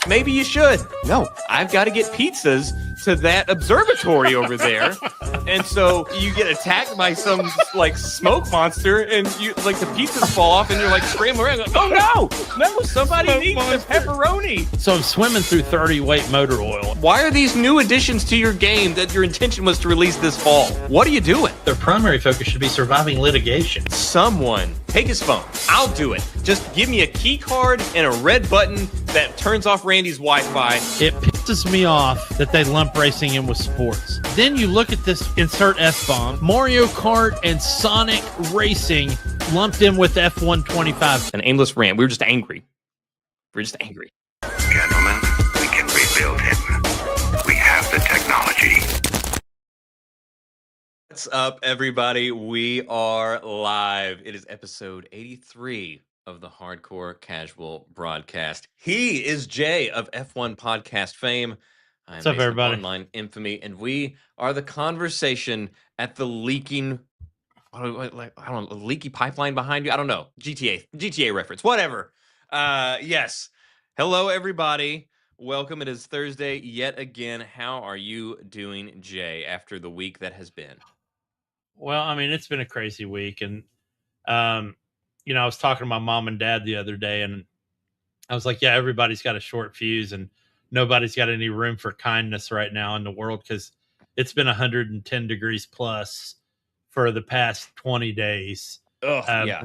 maybe you should. No, I've got to get pizzas to that observatory over there. And so you get attacked by some like smoke monster, and you like the pizzas fall off, and you're like scrambling around. Like, oh no, somebody Smoke needs monster. the pepperoni. So I'm swimming through 30 weight motor oil. Why are these new additions to your game that your intention was to release this fall? What are you doing? Their primary focus should be surviving litigation. Someone take his phone. I'll do it. Just give me a key card and a red button that turns off Randy's Wi-Fi. It pisses me off that they lump racing in with sports. Then you look at this, insert F-bomb, Mario Kart and Sonic Racing lumped in with F125. An aimless rant. We were just angry. Gentlemen, we can rebuild him. We have the technology. What's up, everybody? We are live. It is episode 83 of the Hardcore Casual Broadcast. He is Jay of F1 Podcast fame. I'm What's up, Mason of everybody? Online Infamy, and we are the conversation at the leaking, I don't know, leaky pipeline behind you. I don't know. GTA reference, whatever. Yes. Hello, everybody. Welcome. It is Thursday yet again. How are you doing, Jay, after the week that has been? Well, I mean, it's been a crazy week. And, you know, I was talking to my mom and dad the other day, and I was like, yeah, everybody's got a short fuse and nobody's got any room for kindness right now in the world because it's been 110 degrees plus for the past 20 days. Yeah.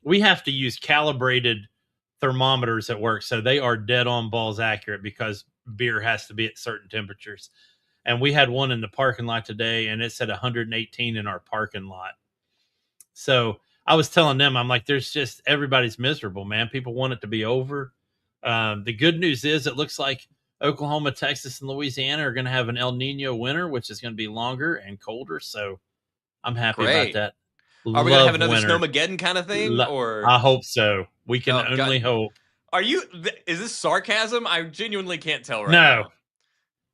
We have to use calibrated thermometers at work, so they are dead on balls accurate because beer has to be at certain temperatures. And we had one in the parking lot today, and it said 118 in our parking lot. So I was telling them, I'm like, there's just, everybody's miserable, man. People want it to be over. The good news is it looks like Oklahoma, Texas, and Louisiana are going to have an El Nino winter, which is going to be longer and colder. So I'm happy Great. about that. Are we going to have Love another winter. Snowmageddon kind of thing? Or I hope so. We can Oh, only hope. Are you? Is this sarcasm? I genuinely can't tell right No, now.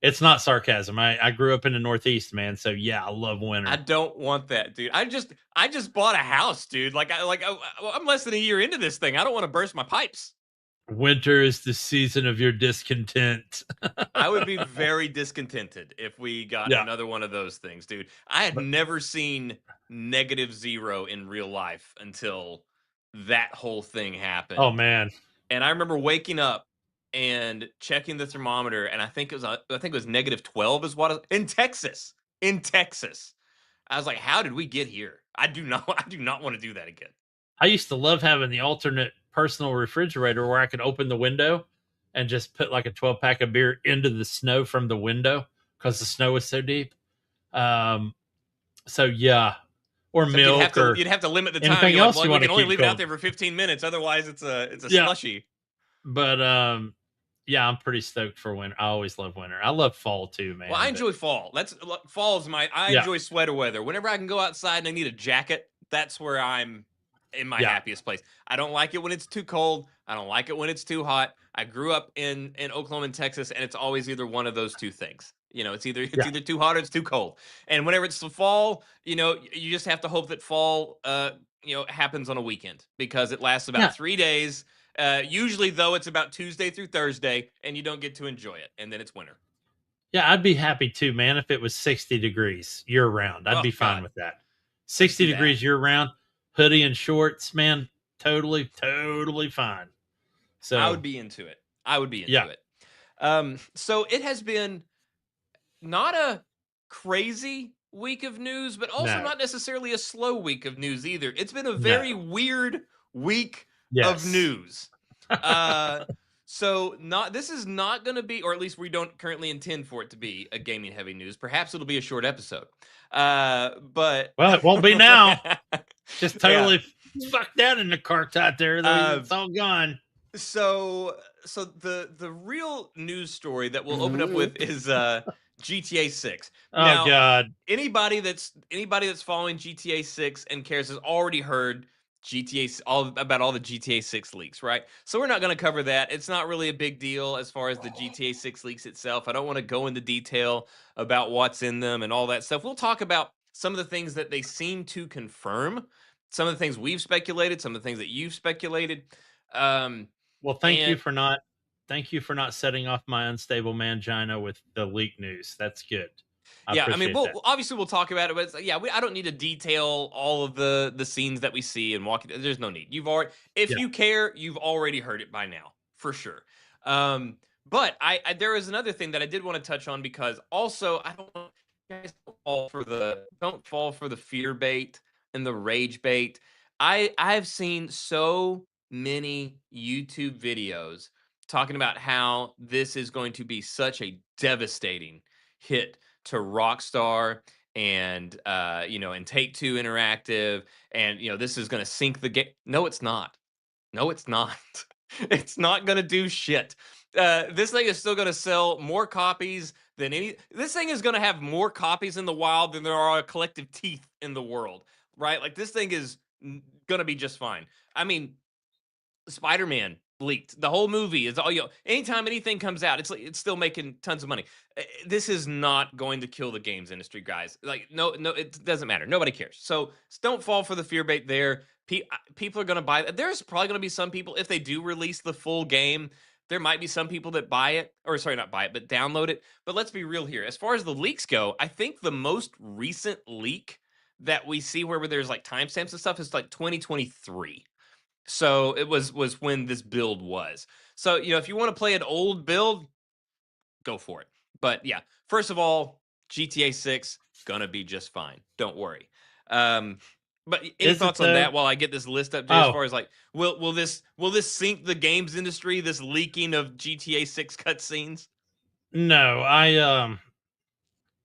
it's not sarcasm. I grew up in the Northeast, man. So yeah, I love winter. I don't want that, dude. I just bought a house, dude. I'm less than a year into this thing. I don't want to burst my pipes. Winter is the season of your discontent. I would be very discontented if we got another one of those things, dude. I had never seen -0 in real life until that whole thing happened. Oh man. And I remember waking up and checking the thermometer, and I think it was -12 is what in Texas. In Texas, I was like, "How did we get here?" I do not want to do that again. I used to love having the alternate personal refrigerator where I could open the window and just put like a 12-pack of beer into the snow from the window because the snow was so deep. So yeah, or Except milk, you'd have to limit the time. anything You're else like, you well, want we to can only keep leave it out cold. there for 15 minutes. Otherwise, it's a Yeah. slushy. But yeah, I'm pretty stoked for winter. I always love winter. I love fall too, man. Well, I but- enjoy fall. Fall is I Yeah. enjoy sweater weather. Whenever I can go outside and I need a jacket, that's where I'm in my happiest place. I don't like it when it's too cold. I don't like it when it's too hot. I grew up in Oklahoma and Texas, and it's always either one of those two things. You know, it's either too hot or it's too cold. And whenever it's the fall, you know, you just have to hope that fall happens on a weekend because it lasts about 3 days. Usually, though, it's about Tuesday through Thursday, and you don't get to enjoy it, and then it's winter. Yeah, I'd be happy too, man, if it was 60 degrees year round. I'd be fine with that. 60 degrees year round, hoodie and shorts, man, totally fine. So I would be into it. it. So it has been not a crazy week of news, but also not necessarily a slow week of news either. It's been a very weird week of news. So this is not going to be, or at least we don't currently intend for it to be a gaming heavy news. Perhaps it'll be a short episode. But well, it won't be now. Just totally fucked that in the cart out there. It's all gone. So the real news story that we'll open up with is GTA 6. Oh Now, God. Anybody that's following GTA 6 and cares has already heard about all the GTA 6 leaks, right? So we're not going to cover that. It's not really a big deal as far as the GTA 6 leaks itself. I don't want to go into detail about what's in them and all that stuff. We'll talk about some of the things that they seem to confirm, some of the things we've speculated, some of the things that you've speculated. Well, thank you for not Thank you for not setting off my unstable mangina with the leak news. That's good. I Yeah, I mean, appreciate that. obviously we'll talk about it, but yeah, I don't need to detail all of the scenes that we see and walk. There's no need. You've already, if Yeah. you care, you've already heard it by now for sure. But there is another thing that I did want to touch on because also I don't want you guys to don't fall for the fear bait and the rage bait. I've seen so many YouTube videos talking about how this is going to be such a devastating hit to Rockstar and and Take Two Interactive, and this is going to sink the game. No, it's not. No, it's not. It's not going to do shit. This thing is still going to sell more copies than any. This thing is going to have more copies in the wild than there are collective teeth in the world, right? Like this thing is going to be just fine. I mean, Spider-Man leaked. The whole movie is all anytime anything comes out, it's still making tons of money. This is not going to kill the games industry, guys. Like no, it doesn't matter. Nobody cares. So don't fall for the fear bait there. People are going to buy. There's probably going to be some people if they do release the full game. There might be some people that buy it, or sorry, not buy it, but download it. But let's be real here. As far as the leaks go, I think the most recent leak that we see where there's like timestamps and stuff is like 2023. So it was when this build was. So, if you want to play an old build, go for it. But yeah, first of all, GTA 6 gonna be just fine. Don't worry. But any Is it thoughts on though? that while I get this list up, Jay, as Oh, far as like will this sink the games industry, this leaking of GTA 6 cutscenes? no,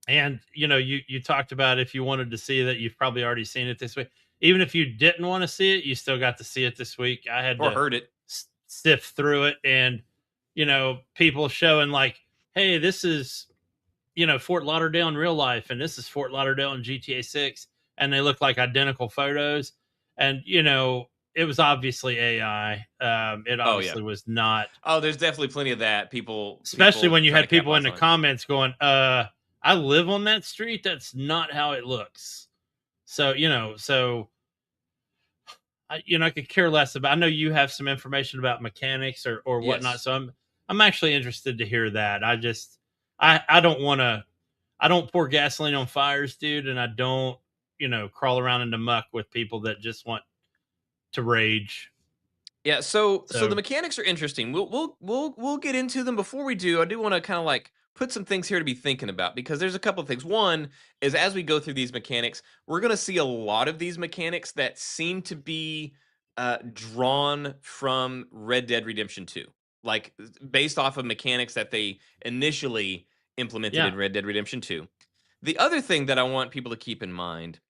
and you talked about if you wanted to see that, you've probably already seen it this week. Even if you didn't want to see it, you still got to see it this week. I had Or to heard it? sift through it, and people showing like, hey, this is Fort Lauderdale in real life, and this is Fort Lauderdale in GTA 6, and they look like identical photos. And it was obviously AI. It Oh yeah. obviously was not. Oh, there's definitely plenty of that. Especially People when you trying to had people in capitalize the on it. comments going, I live on that street. That's not how it looks. So, I could care less about. I know you have some information about mechanics or whatnot, Yes. so I'm actually interested to hear that. I don't want to. I don't pour gasoline on fires, dude, and I don't crawl around in the muck with people that just want to rage. Yeah, so the So mechanics are interesting. We'll get into them. Before we do, I do want to kind of like put some things here to be thinking about because there's a couple of things. One is as we go through these mechanics, we're going to see a lot of these mechanics that seem to be drawn from Red Dead Redemption 2. Like based off of mechanics that they initially implemented yeah, in Red Dead Redemption 2. The other thing that I want people to keep in mind.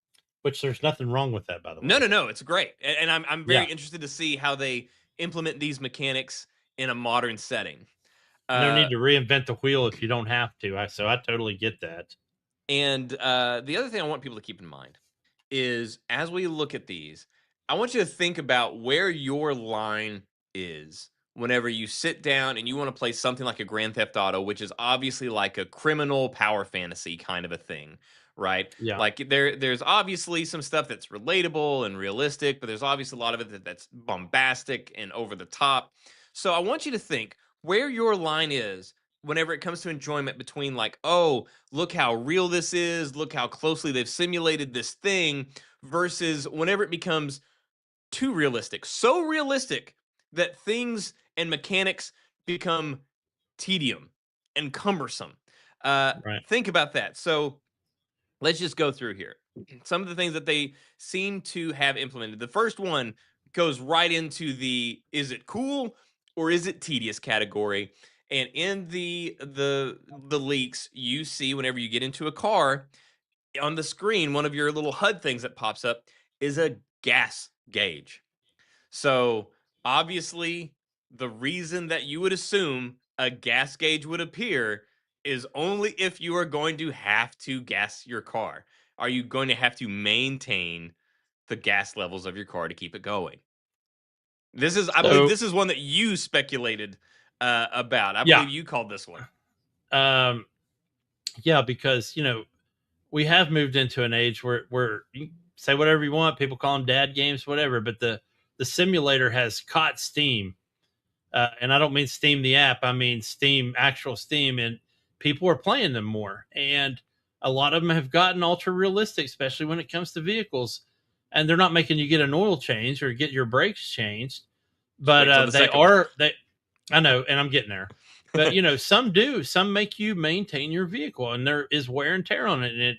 which there's nothing wrong with that, by the No, way. no, no, it's great, and I'm very Yeah, interested to see how they implement these mechanics in a modern setting. no Uh, need to reinvent the wheel if you don't have to. So I totally get that. and the other thing I want people to keep in mind is as we look at these, I want you to think about where your line is whenever you sit down and you want to play something like a Grand Theft Auto, which is obviously like a criminal power fantasy kind of a thing, right? Yeah. Like there's obviously some stuff that's relatable and realistic, but there's obviously a lot of it that's bombastic and over the top. So I want you to think where your line is whenever it comes to enjoyment between like, oh, look how real this is, look how closely they've simulated this thing, versus whenever it becomes too realistic, so realistic that things and mechanics become tedium and cumbersome. Right. Think about that. So let's just go through here. Some of the things that they seem to have implemented. The first one goes right into the is it cool or is it tedious category. And in the leaks, you see whenever you get into a car on the screen, one of your little HUD things that pops up is a gas gauge. So obviously, the reason that you would assume a gas gauge would appear is only if you are going to have to gas your car. Are you going to have to maintain the gas levels of your car to keep it going? I believe So this is one that you speculated about. I yeah, believe you called this one. um, yeah, because we have moved into an age where you say whatever you want. People call them dad games, whatever. But the simulator has caught steam, And I don't mean Steam the app, I mean Steam, actual Steam, and people are playing them more. And a lot of them have gotten ultra realistic, especially when it comes to vehicles. And they're not making you get an oil change or get your brakes changed, Just but wait till the they second one. are they. I know, and I'm getting there. But some do. Some make you maintain your vehicle, and there is wear and tear on it. And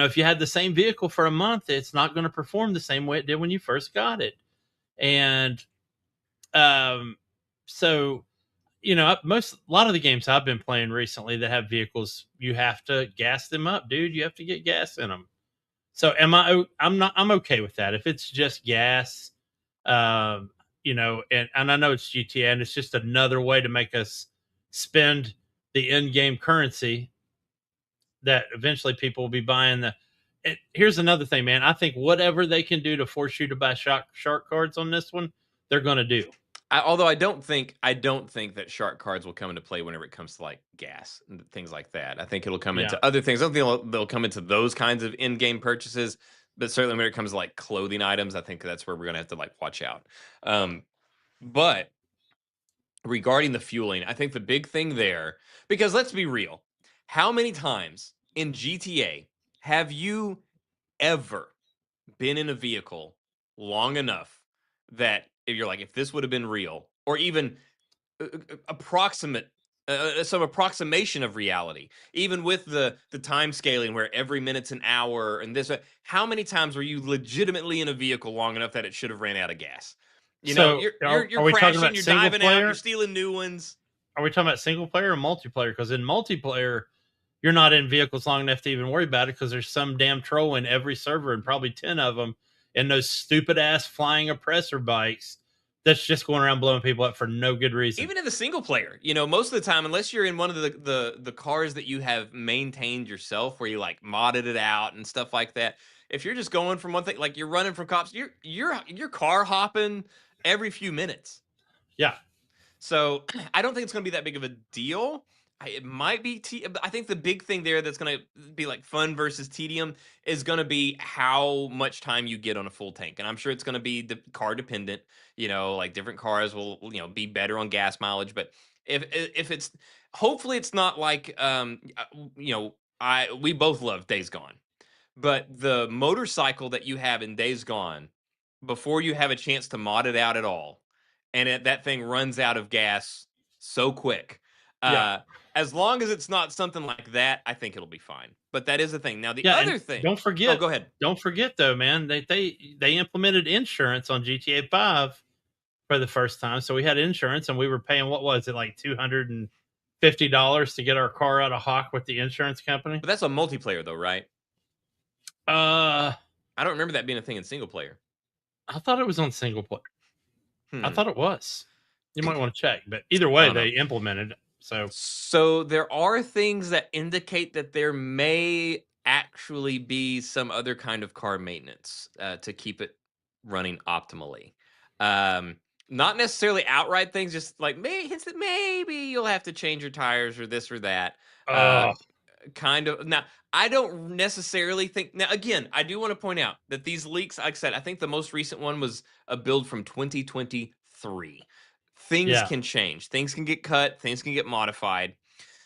if you had the same vehicle for a month, it's not going to perform the same way it did when you first got it. And um, so a lot of the games I've been playing recently that have vehicles, you have to gas them up, dude. You have to get gas in them. So I'm okay with that. If it's just gas, um, and I know it's GTA and it's just another way to make us spend the in-game currency that eventually people will be buying here's another thing, man. I think whatever they can do to force you to buy shark cards on this one, they're going to do. Although I don't think that shark cards will come into play whenever it comes to like gas and things like that. I think it'll come Yeah. into other things. I don't think they'll come into those kinds of in-game purchases, but certainly when it comes to like clothing items, I think that's where we're gonna have to like watch out. But regarding the fueling, I think the big thing there, because let's be real, how many times in GTA have you ever been in a vehicle long enough that if you're like, if this would have been real, or even approximate, some approximation of reality, even with the time scaling where every minute's an hour and this, how many times were you legitimately in a vehicle long enough that it should have ran out of gas? So You're are we talking crashing, about you're single diving out, player? you're stealing new ones. Are we talking about single player or multiplayer? Because in multiplayer, you're not in vehicles long enough to even worry about it because there's some damn troll in every server and probably 10 of them in those stupid ass flying oppressor bikes that's just going around blowing people up for no good reason. Even in the single player, most of the time, unless you're in one of the cars that you have maintained yourself, where you like modded it out and stuff like that. If you're just going from one thing, like you're running from cops, you're car hopping every few minutes. Yeah. So I don't think it's going to be that big of a deal. It might be. I think the big thing there that's going to be like fun versus tedium is going to be how much time you get on a full tank, and I'm sure it's going to be car dependent. Like different cars will be better on gas mileage, but if it's hopefully it's not like we both love Days Gone, but the motorcycle that you have in Days Gone before you have a chance to mod it out at all, and that thing runs out of gas so quick. Yeah. As long as it's not something like that, I think it'll be fine. But that is the thing. Now the Yeah, other thing. Don't forget. Oh, go ahead. Don't forget though, man. They implemented insurance on GTA 5 for the first time. So we had insurance, and we were paying, what was it, like $250 to get our car out of hock with the insurance company. But that's a multiplayer though, right? I don't remember that being a thing in single player. I thought it was on single player. I thought it was. You might want to check, but either way, they implemented it. So there are things that indicate that there may actually be some other kind of car maintenance to keep it running optimally. Not necessarily outright things, just like maybe you'll have to change your tires or this or that. Kind of. Now, I don't necessarily think. Now, again, I do want to point out that these leaks, like I said, I think the most recent one was a build from 2023. Things can change. Things can get cut. Things can get modified.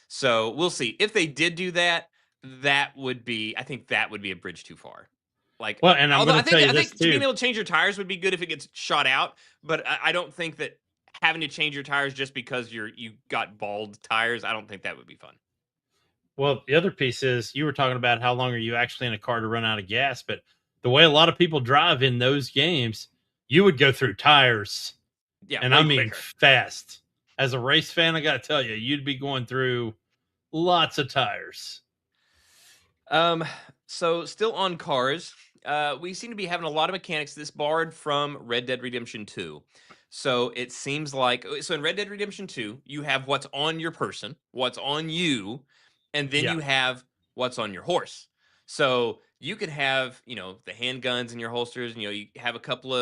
So we'll see. If they did do that, I think that would be a bridge too far. Like, well, and I think being able to change your tires would be good if it gets shot out. But I don't think that having to change your tires just because you got bald tires, I don't think that would be fun. Well, the other piece is you were talking about how long are you actually in a car to run out of gas, but the way a lot of people drive in those games, you would go through tires. Yeah, and I mean fast. As a race fan, I got to tell you, you'd be going through lots of tires. So still on cars, we seem to be having a lot of mechanics this borrowed from Red Dead Redemption 2. So it seems like in Red Dead Redemption 2, you have what's on your person, what's on you, and then you have what's on your horse. So you could have, the handguns in your holsters, and you have a couple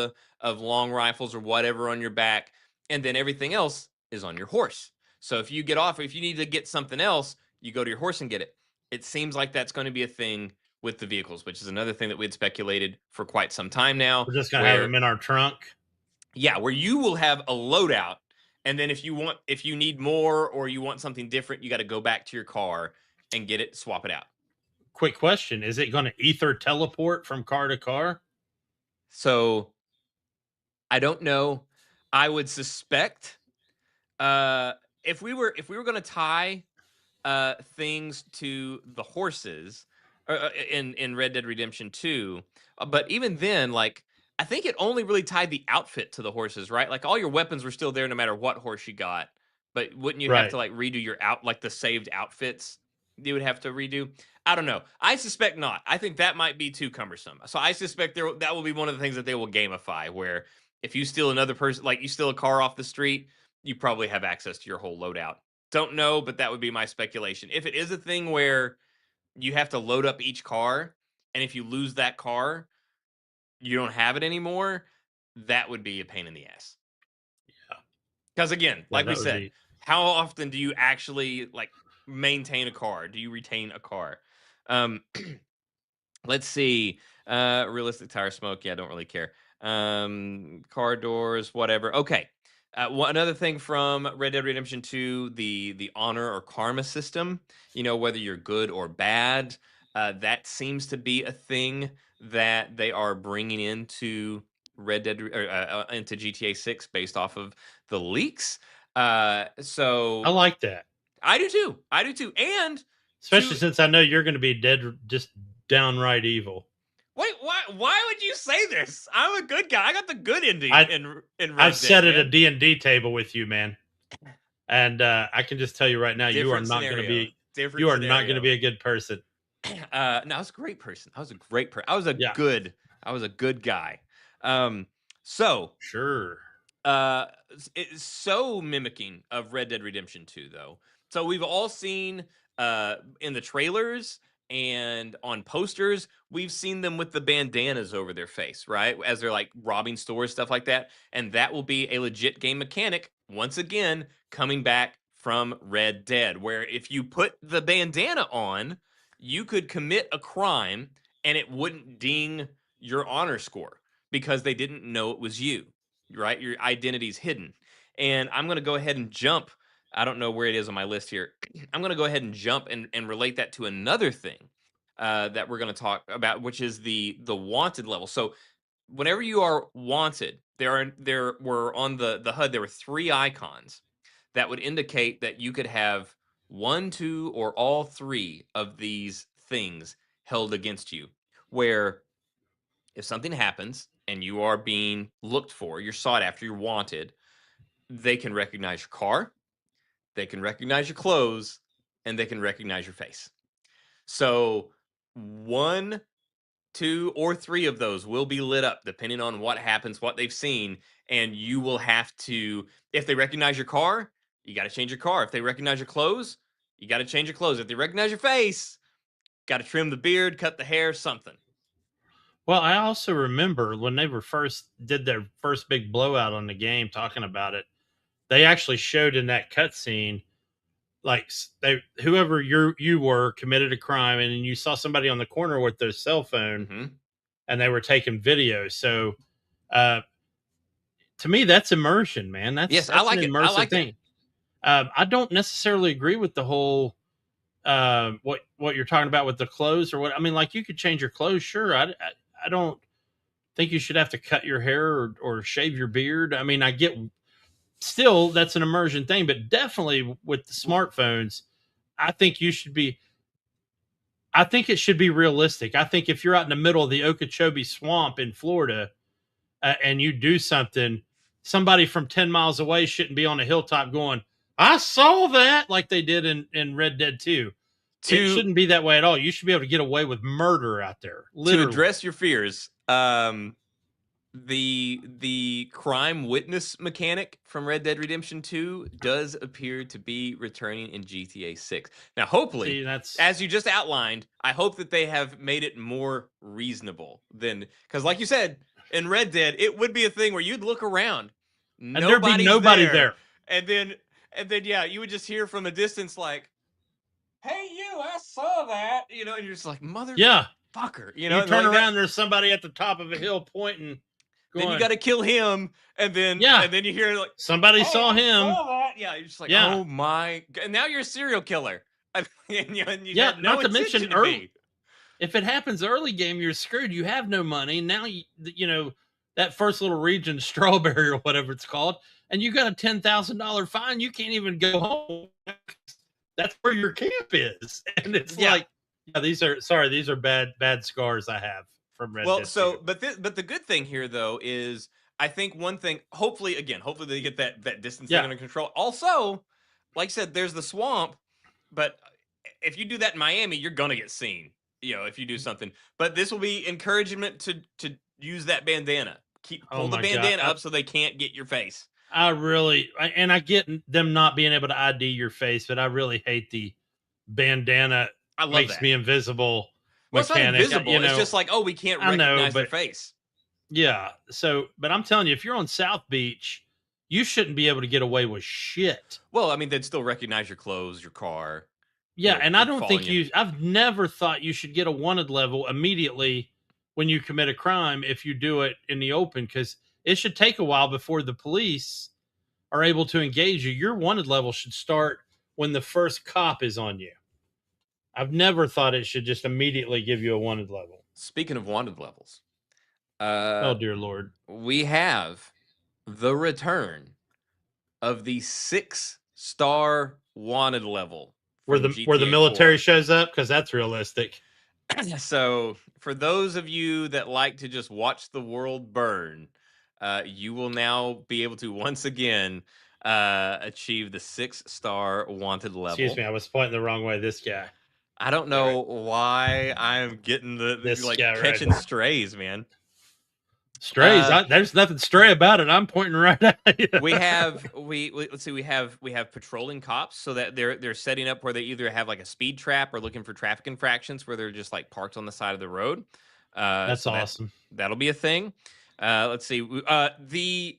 of long rifles or whatever on your back, and then everything else is on your horse. So if you get off, or if you need to get something else, you go to your horse and get it. It seems like that's going to be a thing with the vehicles, which is another thing that we had speculated for quite some time now. We're just going to have them in our trunk. Yeah, where you will have a loadout, And then if you need more or you want something different, you got to go back to your car and get it, swap it out. Quick question: is it going to ether teleport from car to car? So I don't know. I would suspect uh, if we were going to tie things to the horses in Red Dead Redemption 2. But even then, like I think it only really tied the outfit to the horses, right? Like all your weapons were still there no matter what horse you got. But wouldn't you have Right. to like redo your like the saved outfits? You would have to redo. I don't know. I suspect not. I think that might be too cumbersome. So I suspect that will be one of the things that they will gamify, where if you steal another person, like you steal a car off the street, you probably have access to your whole loadout. Don't know, but that would be my speculation. If it is a thing where you have to load up each car, and if you lose that car, you don't have it anymore, that would be a pain in the ass. Yeah. Because again, Yeah, like we that would said, be. how often do you actually like maintain a car? Do you retain a car? Um, let's see. Realistic tire smoke. Yeah, I don't really care. Car doors, whatever. Okay. One other thing from Red Dead Redemption 2, the honor or karma system. You know, whether you're good or bad, that seems to be a thing that they are bringing into into GTA 6 based off of the leaks. I So like that, I do too. I do too. And especially to since I know you're going to be dead, just downright evil. wait, why would you say this? I'm a good guy. I got the good ending I in I've Red Dead, sat at a man. D&D table with you, man, and I can just tell you right now, you are Different not going to scenario. be Different a good person. No, I was a great person. I was a great person. Yeah, I was a good guy. So sure. it's so mimicking of Red Dead Redemption 2 though. So we've all seen in the trailers and on posters, we've seen them with the bandanas over their face, right? As they're like robbing stores, stuff like that. And that will be a legit game mechanic once again coming back from Red Dead, where if you put the bandana on, you could commit a crime and it wouldn't ding your honor score because they didn't know it was you, right? Your identity's hidden. And I'm going to go ahead and jump. I don't know where it is on my list here. I'm going to go ahead and jump and relate that to another thing that we're going to talk about, which is the wanted level. So whenever you are wanted, there were on the HUD there were 3 icons that would indicate that you could have 1, 2, or all 3 of these things held against you. Where if something happens and you are being looked for, you're sought after, you're wanted, they can recognize your car, they can recognize your clothes, and they can recognize your face. So 1, 2, or 3 of those will be lit up depending on what happens, what they've seen, and you will have to, if they recognize your car, you got to change your car. If they recognize your clothes, you got to change your clothes. If they recognize your face, got to trim the beard, cut the hair, something. Well, I also remember when they were first did their first big blowout on the game, talking about it. They actually showed in that cutscene, like they whoever you were committed a crime, and you saw somebody on the corner with their cell phone, Mm-hmm. and they were taking videos. So, uh, to me, that's immersion, man. Yes, I That's an like it. I immersive liked it. thing. I don't necessarily agree with the whole what you're talking about with the clothes or what. I mean, like you could change your clothes, sure. I don't think you should have to cut your hair or shave your beard. I mean, I get still that's an immersion thing, but definitely with the smartphones, I think you should be. I think it should be realistic. I think if you're out in the middle of the Okeechobee Swamp in Florida and you do something, somebody from 10 miles away shouldn't be on a hilltop going, I saw that, like they did in Red Dead 2. It To shouldn't be that way at all. You should be able to get away with murder out there, to literally. address your fears, the crime witness mechanic from Red Dead Redemption 2 does appear to be returning in GTA 6. Now, hopefully, See, that's as you just outlined, I hope that they have made it more reasonable than, because like you said, in Red Dead, it would be a thing where you'd look around, and there'd be nobody's nobody there, there. and then yeah, you would just hear from a distance like, "Hey, you! I saw that," and you're just like, Yeah. "Motherfucker," You turn like that. around, there's somebody at the top of a hill pointing, then you got to kill him, and then you hear like somebody saw him. Yeah, you're just like, oh my, and now you're a serial killer. And you had no not to mention intention to be. If it happens early game, you're screwed. You have no money. Now, you know, that first little region, Strawberry or whatever it's called, and you got a $10,000 fine. You can't even go home. That's where your camp is. And it's like, these are bad scars I have from Red Dead 2. But the good thing here, though, is I think one thing, hopefully they get that distance thing under control. Also, like I said, there's the swamp, but if you do that in Miami, you're going to get seen. You know, if you do something, but this will be encouragement to use that bandana. Pull the bandana up so they can't get your face. I get them not being able to ID your face, but I really hate the bandana. Makes me invisible. Well, it's not invisible. It's just like, we can't recognize their face. Yeah. So, but I'm telling you, if you're on South Beach, you shouldn't be able to get away with shit. Well, I mean, they'd still recognize your clothes, your car. Yeah, and I don't think I've never thought you should get a wanted level immediately when you commit a crime if you do it in the open, because it should take a while before the police are able to engage you. Your wanted level should start when the first cop is on you. I've never thought it should just immediately give you a wanted level. Speaking of wanted levels, oh dear Lord, we have the return of the 6-star wanted level. Where the military shows up, because that's realistic. So, for those of you that like to just watch the world burn, you will now be able to once again achieve the 6-star wanted level. Excuse me, I was pointing the wrong way. This guy. I don't know why I'm getting this catching strays, man. Strays. There's nothing stray about it. I'm pointing right at you. Let's see. We have patrolling cops, so that they're setting up where they either have like a speed trap or looking for traffic infractions where they're just like parked on the side of the road. That's awesome. That'll be a thing. Let's see. The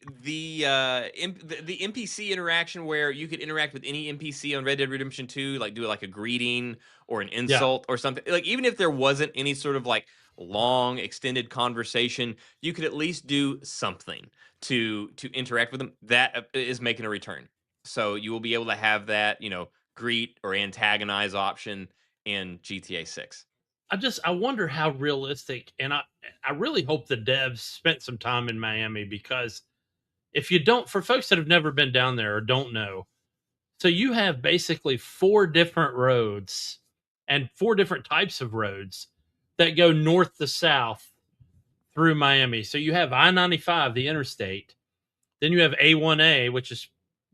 NPC interaction where you could interact with any NPC on Red Dead Redemption 2, like do like a greeting or an insult or something. Like even if there wasn't any sort of like long extended conversation, you could at least do something to interact with them. That is making a return. So you will be able to have that, greet or antagonize option in GTA 6. I wonder how realistic, and I really hope the devs spent some time in Miami, because if you don't, for folks that have never been down there or don't know, so you have basically 4 different roads and 4 different types of roads that go north to south through Miami. So you have I-95, the interstate. Then you have A1A, which is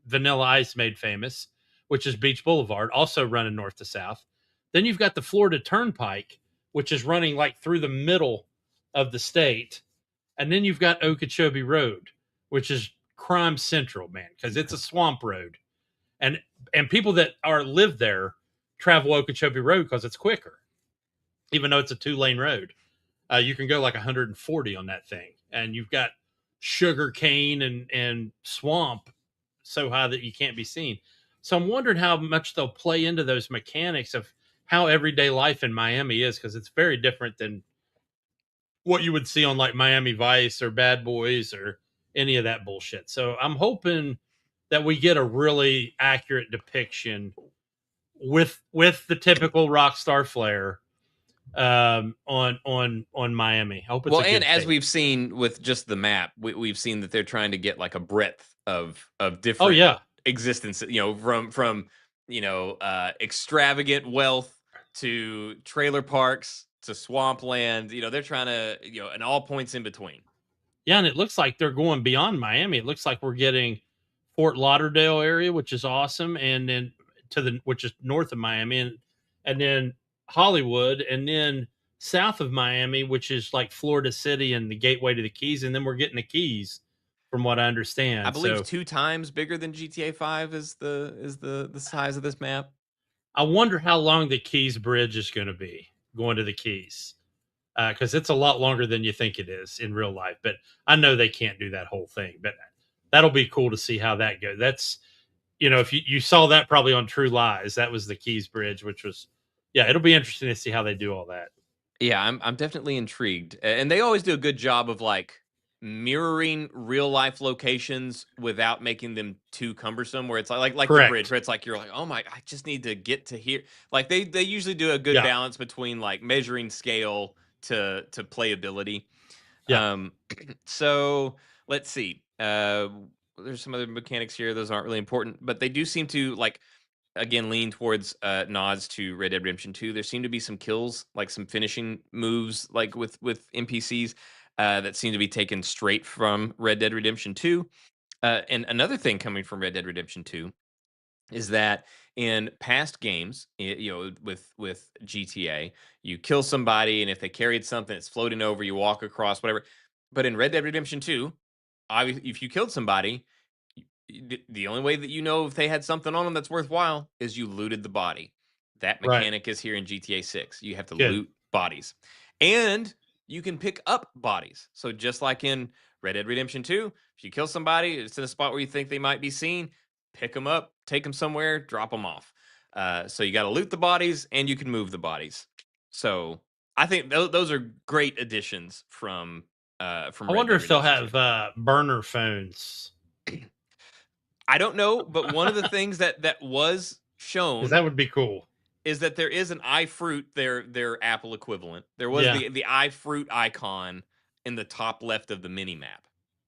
Vanilla Ice made famous, which is Beach Boulevard, also running north to south. Then you've got the Florida Turnpike, which is running like through the middle of the state. And then you've got Okeechobee Road, which is crime central, man, because it's a swamp road. And people that live there travel Okeechobee Road because it's quicker, even though it's a 2-lane road. You can go like 140 on that thing. And you've got sugar cane and swamp so high that you can't be seen. So I'm wondering how much they'll play into those mechanics of how everyday life in Miami is, because it's very different than what you would see on like Miami Vice or Bad Boys or any of that bullshit. So I'm hoping that we get a really accurate depiction with the typical Rockstar flair on Miami. I hope it's as we've seen with just the map, we've seen that they're trying to get like a breadth of different existence, from extravagant wealth to trailer parks to swampland. They're trying to, and all points in between. Yeah, and it looks like they're going beyond Miami. It looks like we're getting Fort Lauderdale area, which is awesome, and then which is north of Miami, and then Hollywood, and then south of Miami, which is like Florida City and the gateway to the Keys, and then we're getting the Keys, from what I understand. I believe 2 times bigger than GTA 5 is the size of this map. I wonder how long the Keys Bridge is going to be going to the Keys, because it's a lot longer than you think it is in real life. But I know they can't do that whole thing. But that'll be cool to see how that goes. That's, if you saw that probably on True Lies, that was the Keys Bridge, which was, it'll be interesting to see how they do all that. Yeah, I'm definitely intrigued, and they always do a good job of like mirroring real life locations without making them too cumbersome, where it's like the bridge, Correct. where it's like you're like, oh my, I just need to get to here. Like they usually do a good Yeah. balance between like measuring scale to playability. Yeah. So let's see. There's some other mechanics here. Those aren't really important, but they do seem to like again lean towards nods to Red Dead Redemption 2. There seem to be some kills, like some finishing moves, like with NPCs that seem to be taken straight from Red Dead Redemption 2. And another thing coming from Red Dead Redemption 2 is that in past games, with GTA, you kill somebody, and if they carried something, it's floating over. You walk across, whatever. But in Red Dead Redemption 2, obviously, if you killed somebody, the only way that you know if they had something on them that's worthwhile is you looted the body. That Right. mechanic is here in GTA 6. You have to Good. loot bodies. And you can pick up bodies. So just like in Red Dead Redemption 2, if you kill somebody, it's in a spot where you think they might be seen, pick them up, take them somewhere, drop them off. So you got to loot the bodies and you can move the bodies. So I think those are great additions from I Red wonder Dead if they'll Redemption 2. have burner phones, I don't know, but one of the things that was because shown that would be cool. is that there is an iFruit, their Apple equivalent. There was Yeah. the iFruit icon in the top left of the mini map.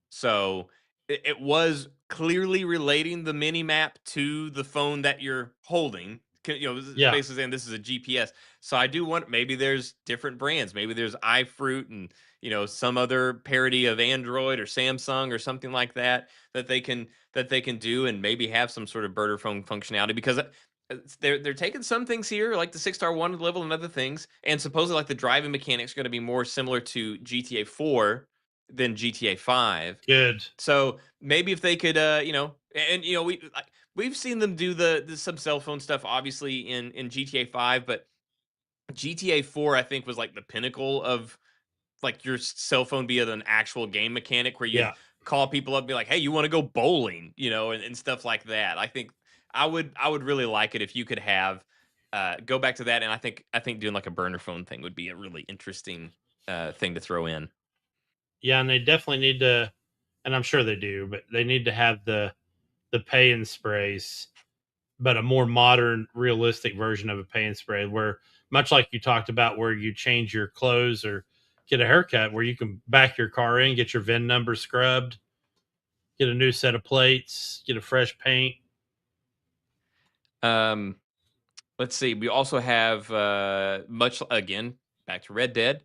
So it was clearly relating the mini map to the phone that you're holding. It's Yeah. basically saying this is a GPS. So I do want, maybe there's different brands. Maybe there's iFruit and some other parody of Android or Samsung or something like that that they can do and maybe have some sort of burner phone functionality, because they're taking some things here, like the 6-star wanted level and other things, and supposedly like the driving mechanics are going to be more similar to GTA 4 than GTA 5. Good. So maybe if they could, we've seen them do the some cell phone stuff, obviously in GTA 5, but GTA 4 I think was like the pinnacle of like your cell phone be an actual game mechanic where you'd Yeah. call people up and be like, "Hey, you want to go bowling?" And stuff like that. I think I would really like it if you could have go back to that, and I think doing like a burner phone thing would be a really interesting thing to throw in. Yeah, and they definitely need to, and I'm sure they do, but they need to have the pay and sprays, but a more modern, realistic version of a pay and spray, where much like you talked about, where you change your clothes or get a haircut, where you can back your car in, get your VIN number scrubbed, get a new set of plates, get a fresh paint. Um, let's see. We also have much again back to Red Dead,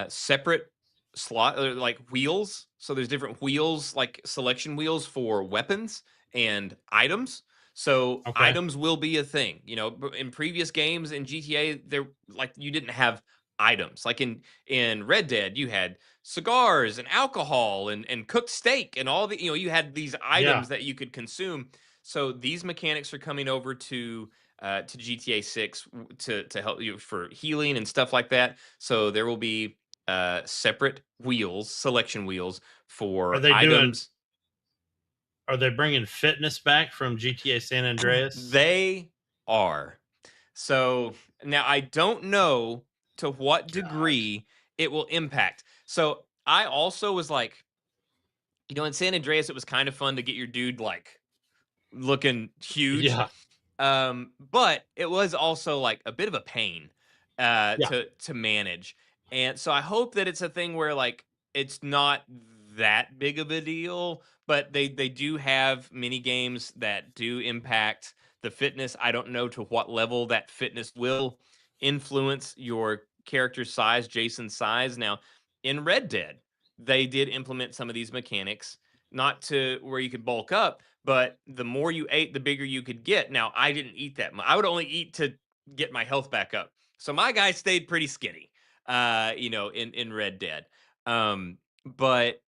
separate slot like wheels. So there's different wheels, like selection wheels for weapons and items. So Okay. items will be a thing. In previous games in GTA, there like you didn't have items. Like in Red Dead, you had cigars and alcohol and cooked steak and all you had these Yeah. items that you could consume. So these mechanics are coming over to GTA 6 to help you for healing and stuff like that. So there will be separate wheels, selection wheels Are for they doing? items. Are they bringing fitness back from GTA San Andreas? They are. So now I don't know to what God. degree it will impact. So I also was like, in San Andreas, it was kind of fun to get your dude like looking huge. Yeah. But it was also like a bit of a pain Yeah. to manage. And so I hope that it's a thing where like it's not that big of a deal, but they do have mini games that do impact the fitness. I don't know to what level that fitness will influence your character's size, Jason's size. Now, in Red Dead, they did implement some of these mechanics, not to where you could bulk up, but the more you ate, the bigger you could get. Now, I didn't eat that much. I would only eat to get my health back up. So my guy stayed pretty skinny, in Red Dead. But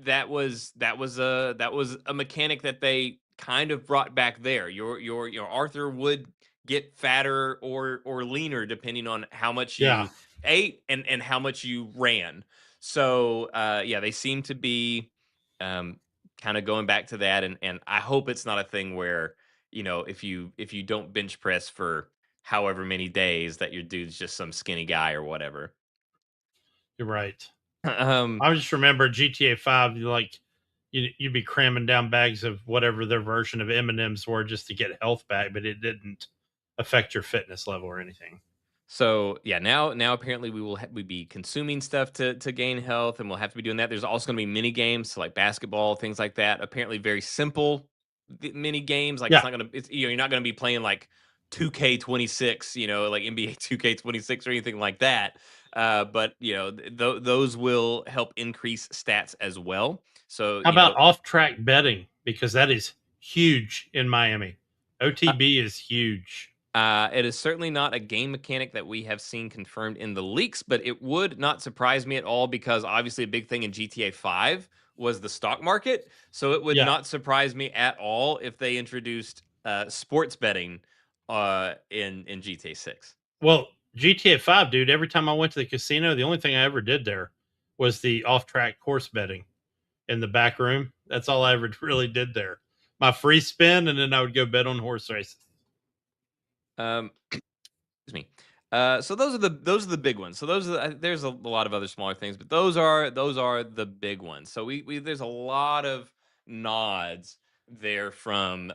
that was a mechanic that they kind of brought back there. Your Arthur would get fatter or leaner depending on how much Yeah. you ate and how much you ran. So yeah, they seem to be um, kind of going back to that, and I hope it's not a thing where if you don't bench press for however many days that your dude's just some skinny guy or whatever. You're right. um, I just remember GTA 5, you'd be cramming down bags of whatever their version of M&Ms were just to get health back, but it didn't affect your fitness level or anything. So yeah, now apparently we be consuming stuff to gain health, and we'll have to be doing that. There's also going to be mini games, so like basketball, things like that. Apparently, very simple mini games. Like it's Yeah. not going to, you're not going to be playing like 2K26, like NBA 2K26 or anything like that. But those will help increase stats as well. So How about off-track betting? Because that is huge in Miami. OTB is huge. It is certainly not a game mechanic that we have seen confirmed in the leaks, but it would not surprise me at all because obviously a big thing in GTA 5 was the stock market. So it would Yeah. not surprise me at all if they introduced sports betting in GTA 6. Well, GTA 5, dude, every time I went to the casino, the only thing I ever did there was the off-track course betting in the back room. That's all I ever really did there. My free spin, and then I would go bet on horse races. Um, excuse me. So those are the big ones. So there's a lot of other smaller things, but those are the big ones. So we there's a lot of nods there from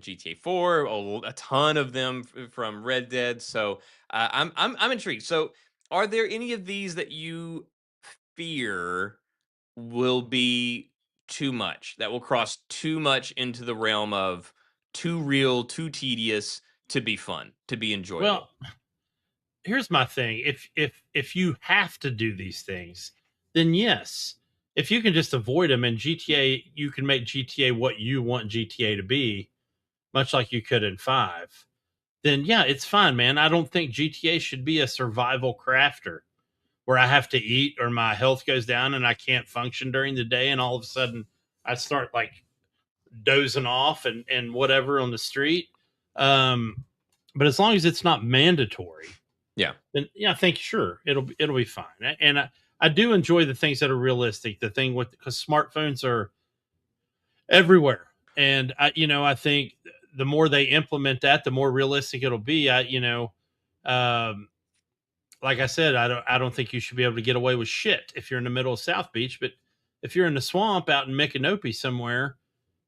GTA 4, a ton of them from Red Dead. So I'm intrigued. So are there any of these that you fear will be too much, that will cross too much into the realm of too real, too tedious to be fun, to be Well, enjoyable? here's my thing. If you have to do these things, then yes. If you can just avoid them in GTA, you can make GTA what you want GTA to be, much like you could in 5. Then yeah, it's fine, man. I don't think GTA should be a survival crafter where I have to eat or my health goes down and I can't function during the day, and all of a sudden I start like dozing off and whatever on the street. Um, but as long as it's not mandatory, Yeah. then yeah, I think sure it'll be fine. And I do enjoy the things that are realistic. The thing with, because smartphones are everywhere, and I think the more they implement that, the more realistic it'll be. Um, like I said, I don't think you should be able to get away with shit if you're in the middle of South Beach, but if you're in the swamp out in Micanopy somewhere,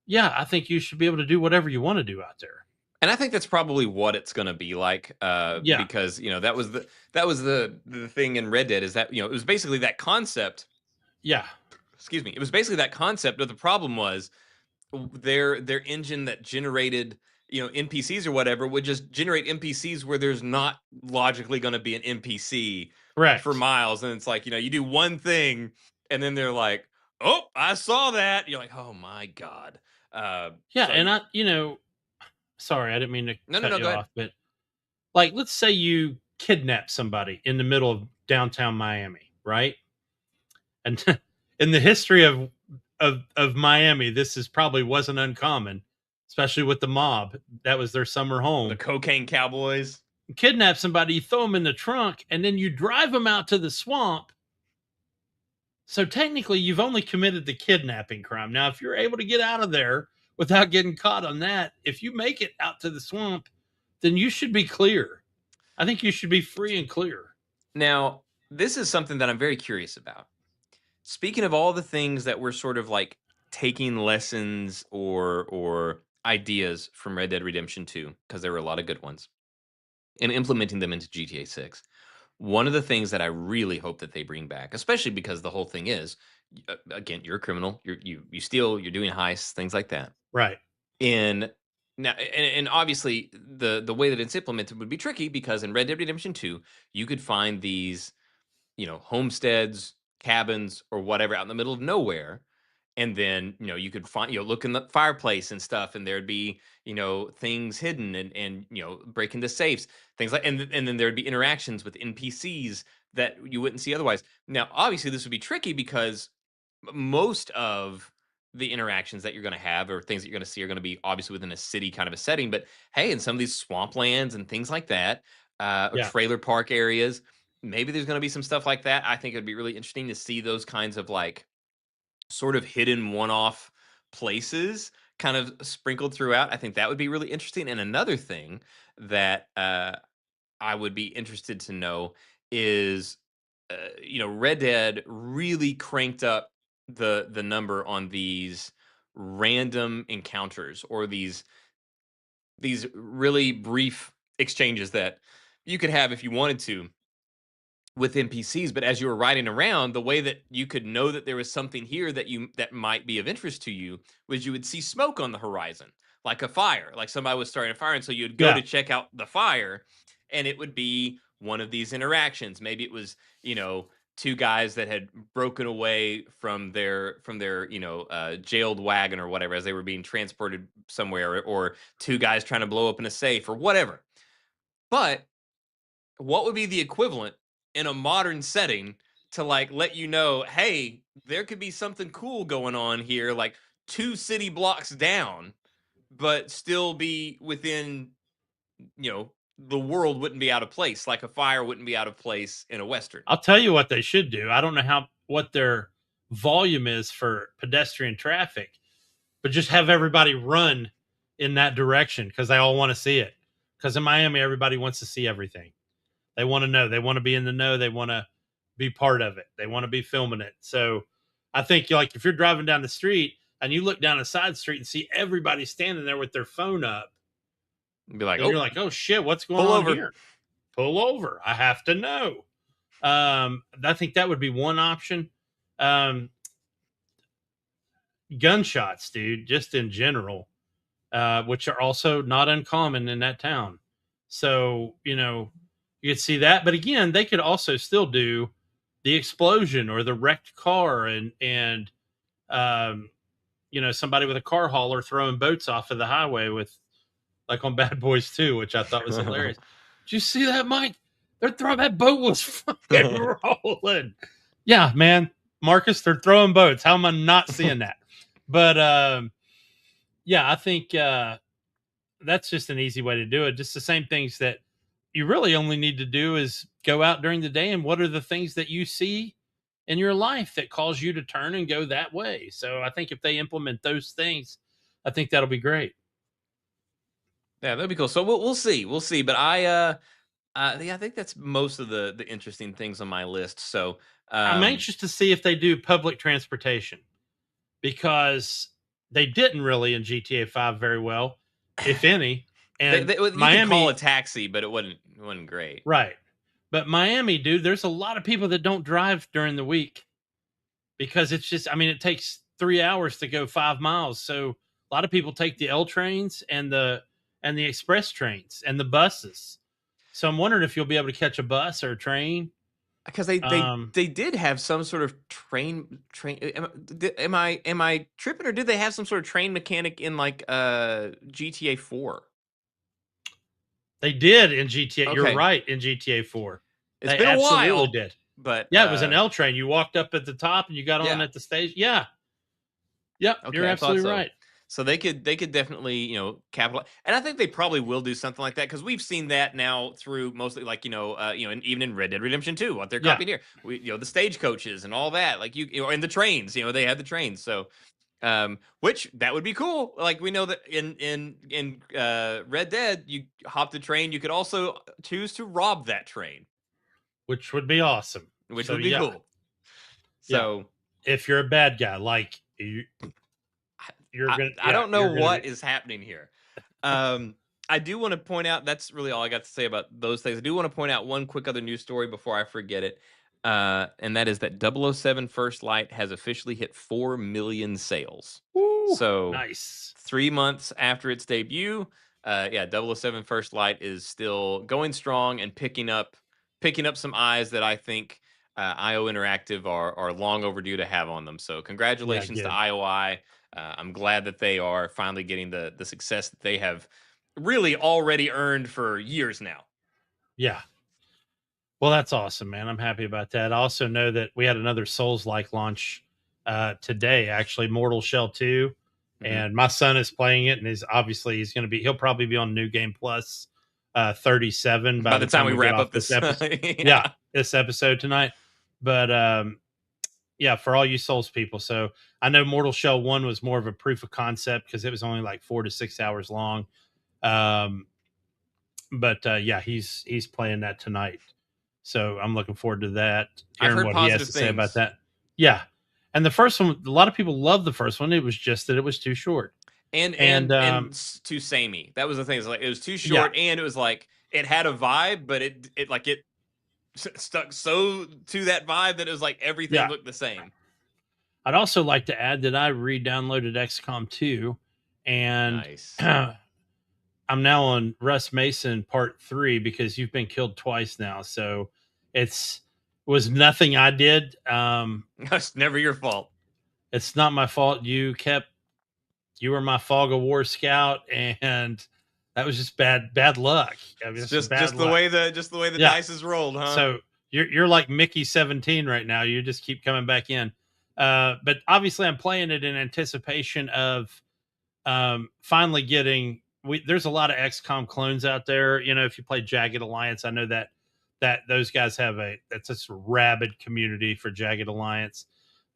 yeah, I think you should be able to do whatever you want to do out there. And I think that's probably what it's going to be like, Yeah, because that was the thing in Red Dead, is that it was basically that concept. yeah, Excuse me, it was basically that concept. But the problem was their engine that generated NPCs or whatever would just generate NPCs where there's not logically going to be an NPC for correct. miles, and it's like you do one thing, and then they're like, "Oh, I saw that." You're like, "Oh my god." Yeah, So and sorry, I didn't mean to no, no, cut no, you go ahead. off, but like, let's say you kidnap somebody in the middle of downtown Miami, right? And in the history of Miami, this is probably wasn't uncommon, especially with the mob. That was their summer The home. cocaine cowboys. You kidnap somebody, you throw them in the trunk, and then you drive them out to the swamp. So technically, you've only committed the kidnapping crime. Now, if you're able to get out of there without getting caught on that, if you make it out to the swamp, then you should be clear. I think you should be free and clear. Now, this is something that I'm very curious about. Speaking of all the things that we're sort of like taking lessons or ideas from Red Dead Redemption 2, because there were a lot of good ones, and implementing them into GTA 6. One of the things that I really hope that they bring back, especially because the whole thing is, again, you're a criminal, you steal, you're doing heists, things like that. Right. In Now, and obviously the way that it's implemented would be tricky because in Red Dead Redemption 2, you could find these homesteads, cabins, or whatever out in the middle of nowhere. And then, you could find, look in the fireplace and stuff, and there'd be, things hidden and break into safes, things like, and then there'd be interactions with NPCs that you wouldn't see otherwise. Now, obviously, this would be tricky because most of the interactions that you're going to have or things that you're going to see are going to be obviously within a city kind of a setting. But hey, in some of these swamplands and things like that, or Yeah. trailer park areas, maybe there's going to be some stuff like that. I think it'd be really interesting to see those kinds of like sort of hidden one-off places kind of sprinkled throughout. I think that would be really interesting. And another thing that I would be interested to know is Red Dead really cranked up the number on these random encounters or these really brief exchanges that you could have if you wanted to with NPCs. But as you were riding around, the way that you could know that there was something here that might be of interest to you was you would see smoke on the horizon, like a fire, like somebody was starting a fire, and so you'd go Yeah. to check out the fire, and it would be one of these interactions. Maybe it was two guys that had broken away from their jailed wagon or whatever as they were being transported somewhere, or two guys trying to blow open a safe or whatever. But what would be the equivalent in a modern setting to like let you know, hey, there could be something cool going on here, like 2 city blocks down, but still be within, the world wouldn't be out of place, like a fire wouldn't be out of place in a Western. I'll tell you what they should do. I don't know what their volume is for pedestrian traffic, but just have everybody run in that direction because they all want to see it. Because in Miami, everybody wants to see everything. They want to know. They want to be in the know. They want to be part of it. They want to be filming it. So I think like if you're driving down the street and you look down a side street and see everybody standing there with their phone up, be like, you're like, oh shit, what's going on here? Pull over. I have to know. I think that would be one option. Gunshots, dude, just in general, which are also not uncommon in that town. So, you could see that. But again, they could also still do the explosion or the wrecked car and somebody with a car hauler throwing boats off of the highway with like on Bad Boys 2, which I thought was hilarious. Did you see that, Mike? They're throwing that boat was fucking rolling. Yeah, man. Marcus, they're throwing boats. How am I not seeing that? But yeah, I think that's just an easy way to do it. Just the same things that you really only need to do is go out during the day and what are the things that you see in your life that cause you to turn and go that way. So I think if they implement those things, I think that'll be great. Yeah, that'd be cool. So we'll see. We'll see. But I think that's most of the interesting things on my list. So I'm anxious to see if they do public transportation because they didn't really in GTA 5 very well, if any. And you Miami can call a taxi, but it wasn't great. Right. But Miami, dude, there's a lot of people that don't drive during the week because it's just, it takes 3 hours to go 5 miles. So a lot of people take the L trains and the express trains and the buses. So I'm wondering if you'll be able to catch a bus or a train. Because they did have some sort of train. Am I tripping, or did they have some sort of train mechanic in like GTA 4? They did in GTA. Okay. You're right, in GTA 4. It's they been a absolutely while. Did. But yeah, it was an L train. You walked up at the top and you got on at the station. Yeah. Yep. Okay, you're absolutely right. So they could definitely, capitalize. And I think they probably will do something like that because we've seen that now through mostly like, and even in Red Dead Redemption 2, what they're copying here. We, the stagecoaches and all that, like and the trains, they had the trains. So which that would be cool. Like we know that in Red Dead, you hop the train, you could also choose to rob that train. Which would be awesome. Which would be cool. So if you're a bad guy, like I don't know what is happening here. I do want to point out, that's really all I got to say about those things. I do want to point out one quick other news story before I forget it. And that is that 007 First Light has officially hit 4 million sales. Ooh, so nice. 3 months after its debut, 007 First Light is still going strong and picking up some eyes that I think IO Interactive are long overdue to have on them. So congratulations to IOI. I'm glad that they are finally getting the success that they have really already earned for years now. Yeah. Well, that's awesome, man. I'm happy about that. I also know that we had another Souls-like launch today, actually, Mortal Shell 2. Mm-hmm. And my son is playing it, and he'll probably be on New Game Plus 37 by the time we wrap up this episode. Yeah, this episode tonight. But yeah, for all you Souls people. So I know Mortal Shell 1 was more of a proof of concept because it was only like 4 to 6 hours long. But yeah, he's playing that tonight. So I'm looking forward to that. I've Hearing heard what he has positive to say about things. that. Yeah, and the first one, a lot of people love the first one. It was just that it was too short. And And too samey. That was the thing. It's like it was too yeah, short, and it was like it had a vibe, but it stuck so to that vibe that it was like everything yeah. looked the same. I'd also like to add that I re-downloaded XCOM 2, and Nice. I'm now on Russ Mason Part 3 because you've been killed twice now. So it's was nothing I did. That's never your fault. It's not my fault. You were my Fog of War scout, and that was just bad luck. I mean, It's just bad just the luck. way the Yeah. dice is rolled, huh? So you're like Mickey 17 right now. You just keep coming back in. But obviously, I'm playing it in anticipation of finally getting. There's a lot of XCOM clones out there. You know, if you play Jagged Alliance, I know that those guys have that's just a rabid community for Jagged Alliance.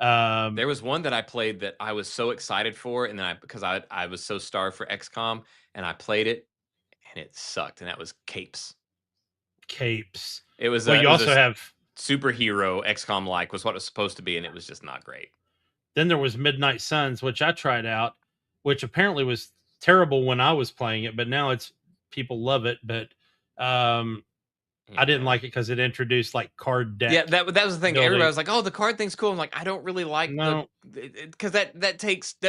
There was one that I played that I was so excited for, and then because I was so starved for XCOM, and I played it, and it sucked, and that was Capes. Capes. It was Well, you it was also a have. superhero XCOM like was what it was supposed to be, and it was just not great. Then there was Midnight Suns, which I tried out, which apparently was terrible when I was playing it, but now it's people love it. But I didn't Yeah. like it because it introduced like card deck. Yeah, that was the thing. building. Everybody was like, "Oh, the card thing's cool." I'm like, I don't really like No, because that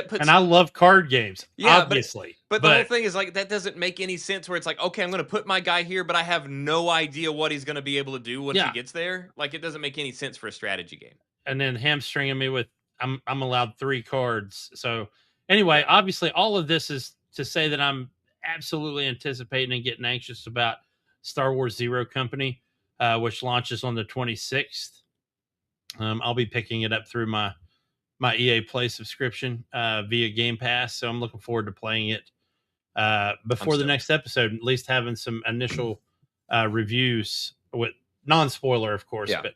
puts. and I love card games, Yeah, obviously, but the whole thing is like that doesn't make any sense. Where it's like, okay, I'm going to put my guy here, but I have no idea what he's going to be able to do once he yeah, gets there. Like, it doesn't make any sense for a strategy game. and then hamstringing me with I'm allowed 3 cards. So anyway, Yeah, obviously, all of this is to say that I'm absolutely anticipating and getting anxious about Star Wars Zero Company, which launches on the 26th. I'll be picking it up through my EA Play subscription via Game Pass, so I'm looking forward to playing it I'm before the stoked. next episode. At least having some initial reviews with non-spoiler, of course, Yeah, but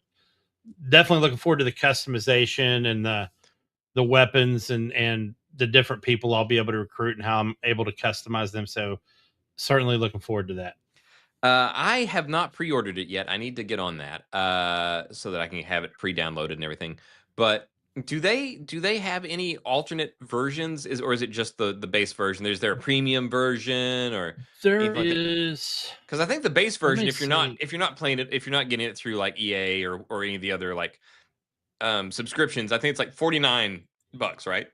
definitely looking forward to the customization and the weapons and the different people I'll be able to recruit and how I'm able to customize them. So certainly looking forward to that. I have not pre-ordered it yet. I need to get on that so that I can have it pre-downloaded and everything. But do they have any alternate versions? Or is it just the base version? Is there a premium version or There anything like that? is. Because I think the base Let version, me see. if you're not playing it, if you're not getting it through like EA or any of the other like subscriptions, I think it's like $49, right?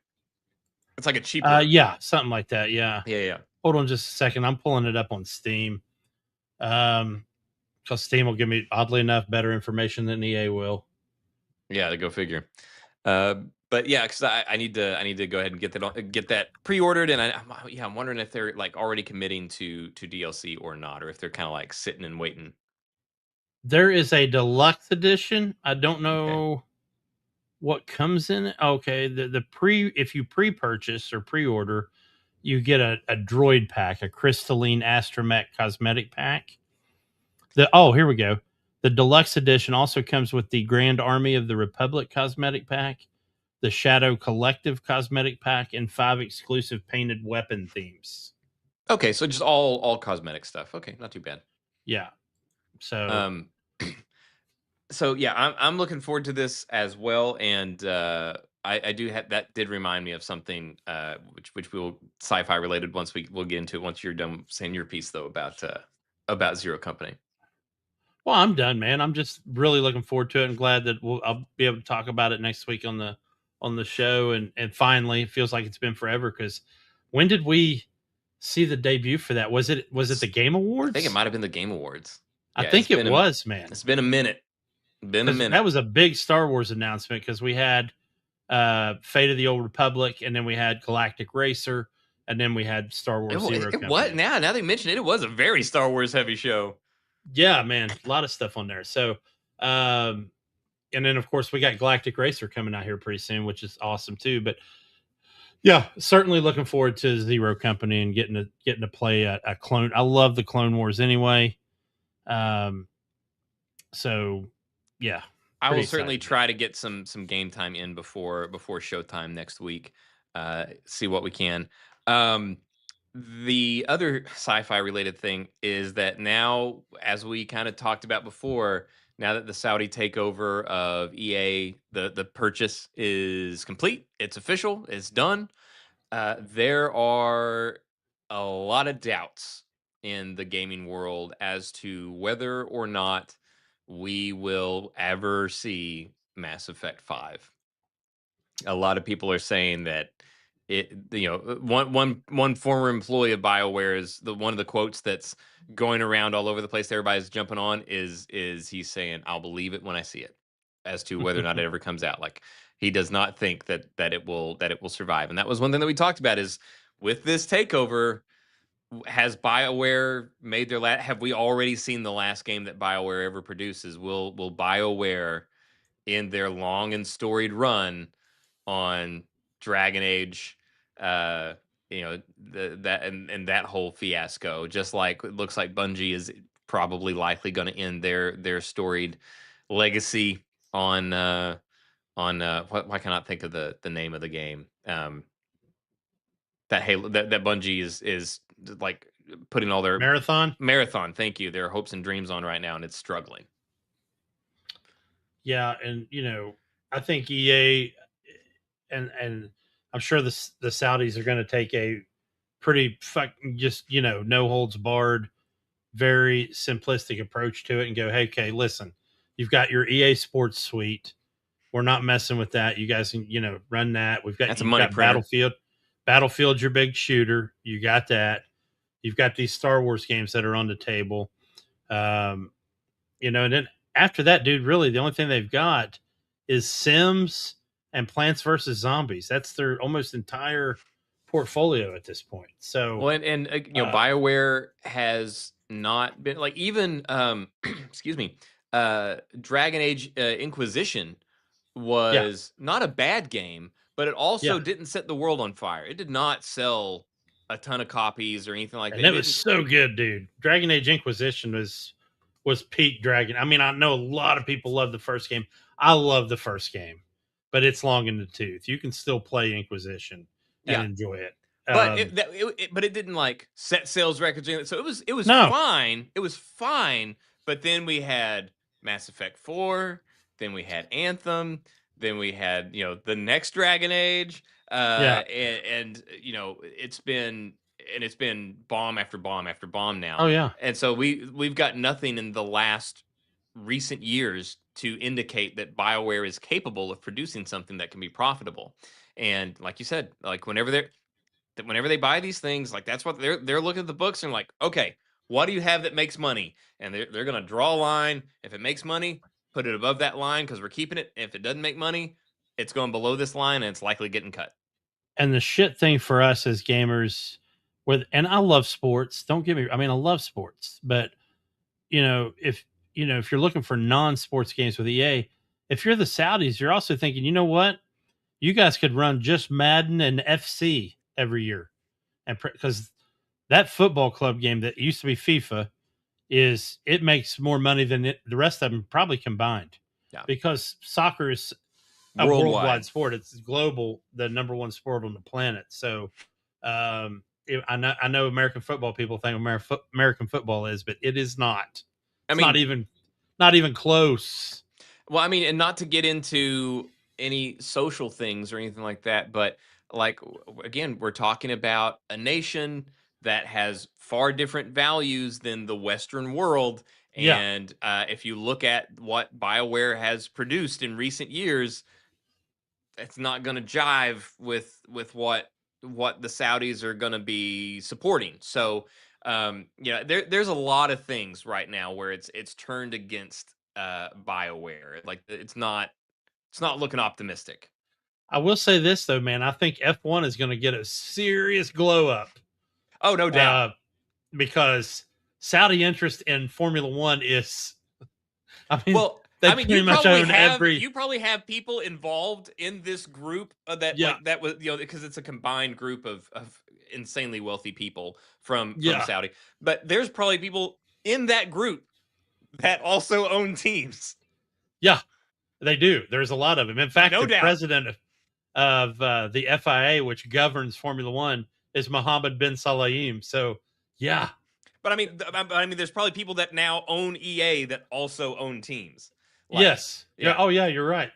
It's like a cheaper. Yeah, something like that. Yeah. Yeah, yeah. Hold on just a second. I'm pulling it up on Steam. Because Steam will give me, oddly enough, better information than EA will. Yeah, to go figure. But yeah, because I need to go ahead and get that pre-ordered, and I'm wondering if they're like already committing to DLC or not, or if they're kind of like sitting and waiting. There is a deluxe edition. I don't Okay. know what comes in it. Okay, the if you pre-purchase or pre-order, you get a droid pack, a crystalline astromech cosmetic pack. Here we go. The deluxe edition also comes with the Grand Army of the Republic cosmetic pack, the Shadow Collective cosmetic pack, and 5 exclusive painted weapon themes. Okay, so just all cosmetic stuff. Okay, not too bad. Yeah. So Um, so yeah, I'm looking forward to this as well, and I do have that did remind me of something which we'll sci-fi related once we'll get into it once you're done saying your piece though about Zero Company. well, I'm done, man. I'm just really looking forward to it and glad that I'll be able to talk about it next week on the show. And finally, it feels like it's been forever because when did we see the debut for that? Was it the Game I think it Awards? might have been the Game Awards. I Yeah, think it was, man. it's been a minute. Been a Because that minute. was a big Star Wars announcement because we had Fate of the Old Republic, and then we had Galactic Racer, and then we had Star Wars Zero It was Company. now they mention it, it was a very Star Wars heavy show. Yeah, man, a lot of stuff on there. So, and then of course we got Galactic Racer coming out here pretty soon, which is awesome too. But yeah, certainly looking forward to Zero Company and getting to play a clone. I love the Clone Wars anyway. So yeah, I pretty will certainly excited. try to get some game time in before showtime next week. See what we can. The other sci-fi related thing is that now, as we kind of talked about before, now that the Saudi takeover of EA, the purchase is complete. It's official. It's done. There are a lot of doubts in the gaming world as to whether or not we will ever see Mass Effect 5. A lot of people are saying that one former employee of BioWare is one of the quotes that's going around all over the place. Everybody's jumping on is he's saying, "I'll believe it when I see it," as to whether or not it ever comes out. Like, he does not think that it will survive. And that was one thing that we talked about is with this takeover. Has BioWare made their last? Have we already seen the last game that BioWare ever produces? Will BioWare, in their long and storied run on Dragon Age, uh, that and that whole fiasco, just like it looks like Bungie is probably likely going to end their storied legacy on why can I not think of the name of the game? That Halo that Bungie is like putting all their marathon. Thank you. Their hopes and dreams on right now, and it's struggling. Yeah, and I think EA and I'm sure the Saudis are going to take a pretty no holds barred, very simplistic approach to it and go, hey, okay, listen, you've got your EA Sports suite. We're not messing with that. You guys can run that. You've got Battlefield. Battlefield's your big shooter. You got that. You've got these Star Wars games that are on the table. And then after that, dude, really the only thing they've got is Sims and Plants vs. Zombies. That's their almost entire portfolio at this point. So, well, and BioWare has not been like even excuse me, Dragon Age Inquisition was not a bad game, but it also didn't set the world on fire. It did not sell a ton of copies or anything like that. It was so good, dude. Dragon Age Inquisition was peak Dragon. I mean, I know a lot of people love the first game. I love the first game, but it's long in the tooth. You can still play Inquisition and enjoy it. But it didn't like set sales records. So it was fine. It was fine. But then we had Mass Effect 4. Then we had Anthem. Then we had the next Dragon Age. And it's been bomb after bomb after bomb now. Oh yeah. And so we've got nothing in the last recent years to indicate that BioWare is capable of producing something that can be profitable. And like you said, like whenever they buy these things, like that's what they're looking at the books and like, okay, what do you have that makes money? And they're going to draw a line. If it makes money, put it above that line because we're keeping it. If it doesn't make money, it's going below this line and it's likely getting cut. And the shit thing for us as gamers and I love sports. Don't get me, I mean, I love sports, but if you're looking for non-sports games with EA, if you're the Saudis, you're also thinking, you know what? You guys could run just Madden and FC every year. And because that football club game that used to be FIFA it makes more money than the rest of them probably combined. Yeah. Because soccer is a worldwide sport. It's global, the number one sport on the planet. So I know American football people think American football is, but it is not. It's not even close. Well, I mean, and not to get into any social things or anything like that, but like, again, we're talking about a nation that has far different values than the Western world. And if you look at what BioWare has produced in recent years, it's not going to jive with what the Saudis are going to be supporting. So, there's a lot of things right now where it's turned against BioWare. Like it's not looking optimistic. I will say this though, man. I think F1 is going to get a serious glow up. Oh, no doubt. Because Saudi interest in Formula One is, you probably have people involved in this group that was, because it's a combined group of insanely wealthy people from Saudi. But there's probably people in that group that also own teams. Yeah, they do. There's a lot of them. In fact, president of the FIA, which governs Formula One, is Mohammed bin Salayem. So, yeah. But I mean, there's probably people that now own EA that also own teams. Yes. Yeah. Yeah. Oh yeah, you're right.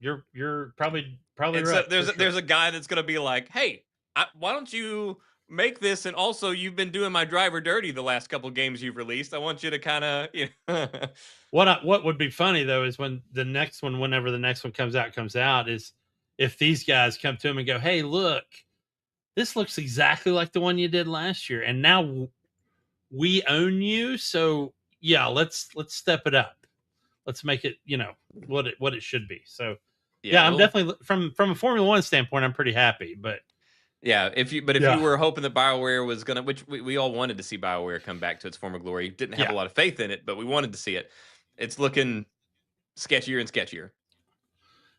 You're probably And so right. there's a guy that's gonna be like, hey, why don't you make this? And also, you've been doing my driver dirty the last couple games you've released. I want you to kind of, What would be funny though is when whenever the next one comes out, is if these guys come to him and go, "Hey, look, this looks exactly like the one you did last year, and now we own you. So yeah, let's step it up. Let's make it, what it should be." So yeah, I'm definitely from a Formula One standpoint, I'm pretty happy. But yeah, if you were hoping that BioWare was gonna, which we all wanted to see BioWare come back to its former glory, didn't have a lot of faith in it, but we wanted to see it. It's looking sketchier and sketchier.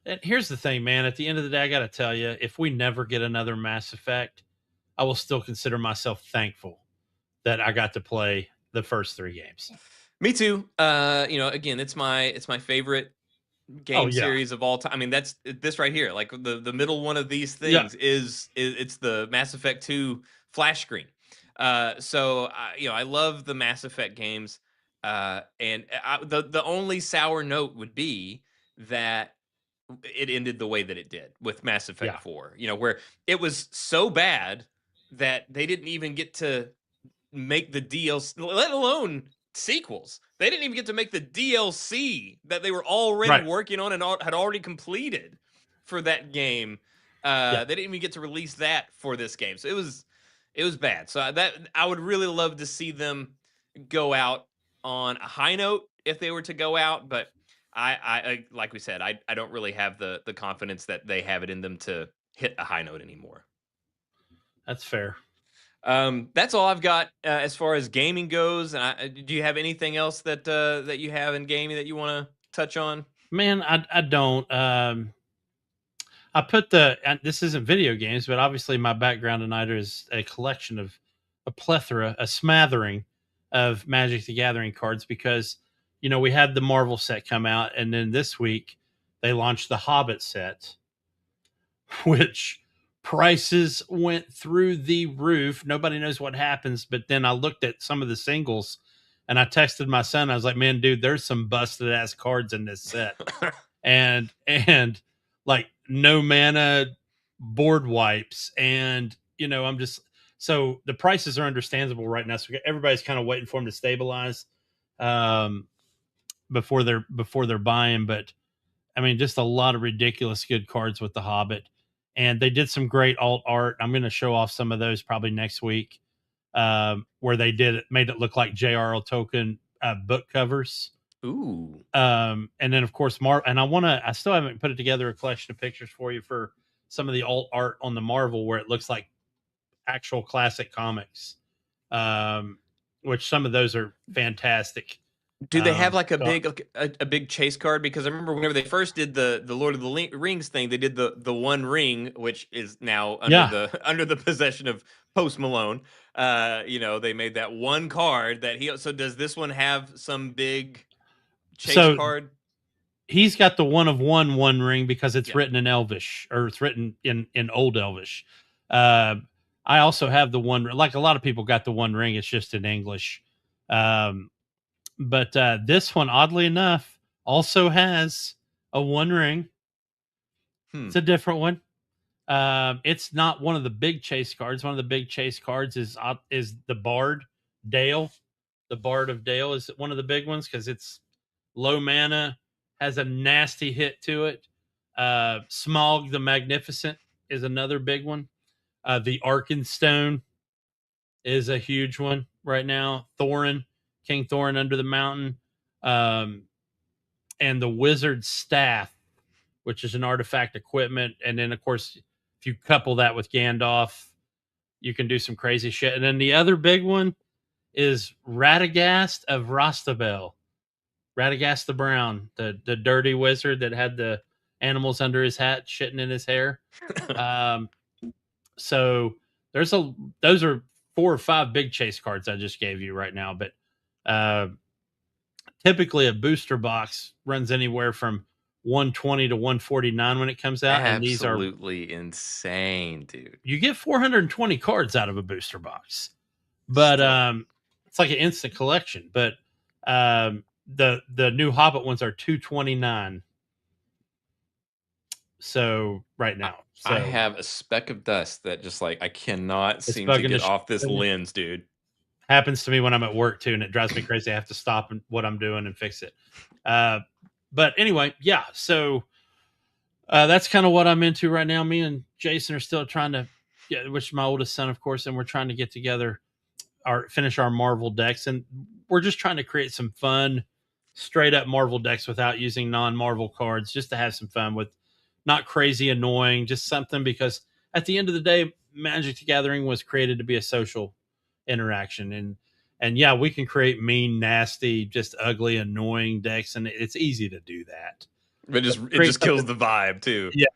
And here's the thing, man. At the end of the day, I got to tell you, if we never get another Mass Effect, I will still consider myself thankful that I got to play the first 3 games. Me too. Again, it's my favorite game series of all time. I mean, that's this right here. Like the middle one of these things is it's the Mass Effect 2 flash screen. I love the Mass Effect games. The only sour note would be that it ended the way that it did with Mass Effect 4. Where it was so bad that they didn't even get to make the DLC, let alone sequels. They didn't even get to make the DLC that they were already working on and had already completed for that game. They didn't even get to release that for this game. So it was bad. So I would really love to see them go out on a high note if they were to go out, but I like we said, I don't really have the confidence that they have it in them to hit a high note anymore. That's fair. That's all I've got as far as gaming goes. Do you have anything else that you have in gaming that you want to touch on? Man, I don't. I put this isn't video games, but obviously my background tonight is a collection of a smattering of Magic the Gathering cards because, we had the Marvel set come out, and then this week they launched the Hobbit set, which prices went through the roof. Nobody knows what happens, but then I looked at some of the singles and I texted my son. I was like, "Man, dude, there's some busted ass cards in this set." and like no mana board wipes, and I'm just, so the prices are understandable right now. So everybody's kind of waiting for them to stabilize before they're buying. But I mean, just a lot of ridiculous good cards with the Hobbit. And they did some great alt art. I'm going to show off some of those probably next week, where they made it look like J.R.R. Tolkien book covers. Ooh. And then of course and I still haven't put it together a collection of pictures for you for some of the alt art on the Marvel where it looks like actual classic comics. Which some of those are fantastic. Do they have like a big chase card? Because I remember whenever they first did the Lord of the Rings thing, they did the One Ring, which is now under the possession of Post Malone. They made that one card that So does this one have some big chase card? He's got the One Ring because it's written in Elvish, or it's written in Old Elvish. I also have the one, like a lot of people got the One Ring. It's just in English. But this one, oddly enough, also has a One Ring. It's a different one. It's not one of the big chase cards. One of the big chase cards is the Bard Dale. The Bard of Dale is one of the big ones because it's low mana, has a nasty hit to it. Smaug the Magnificent is another big one. The Arkenstone is a huge one right now. Thorin, King Thorin Under the Mountain, and the Wizard's Staff, which is an artifact equipment. And then, of course, if you couple that with Gandalf, you can do some crazy shit. And then the other big one is Radagast of Rostabel. Radagast the Brown, the dirty wizard that had the animals under his hat shitting in his hair. So those are 4 or 5 big chase cards I just gave you right now. But typically a booster box runs anywhere from 120 to 149 when it comes out. Absolutely, and these are absolutely insane, dude. You get 420 cards out of a booster box. But it's like an instant collection. But the new Hobbit ones are $229. So right I, now, I so have a speck of dust that just like I cannot it's seem to bugging the get shit off this out of me. lens, dude. Happens to me when I'm at work too, and it drives me crazy. I have to stop what I'm doing and fix it. But anyway, yeah. So that's kind of what I'm into right now. Me and Jason are still trying to, yeah, which is my oldest son, of course, and we're trying to get together finish our Marvel decks, and we're just trying to create some fun, straight up Marvel decks without using non-Marvel cards, just to have some fun with, not crazy annoying, just something, because at the end of the day, Magic the Gathering was created to be a social interaction, and yeah, we can create mean, nasty, just ugly, annoying decks, and it's easy to do that. But But it create just kills something, the vibe too. yeah.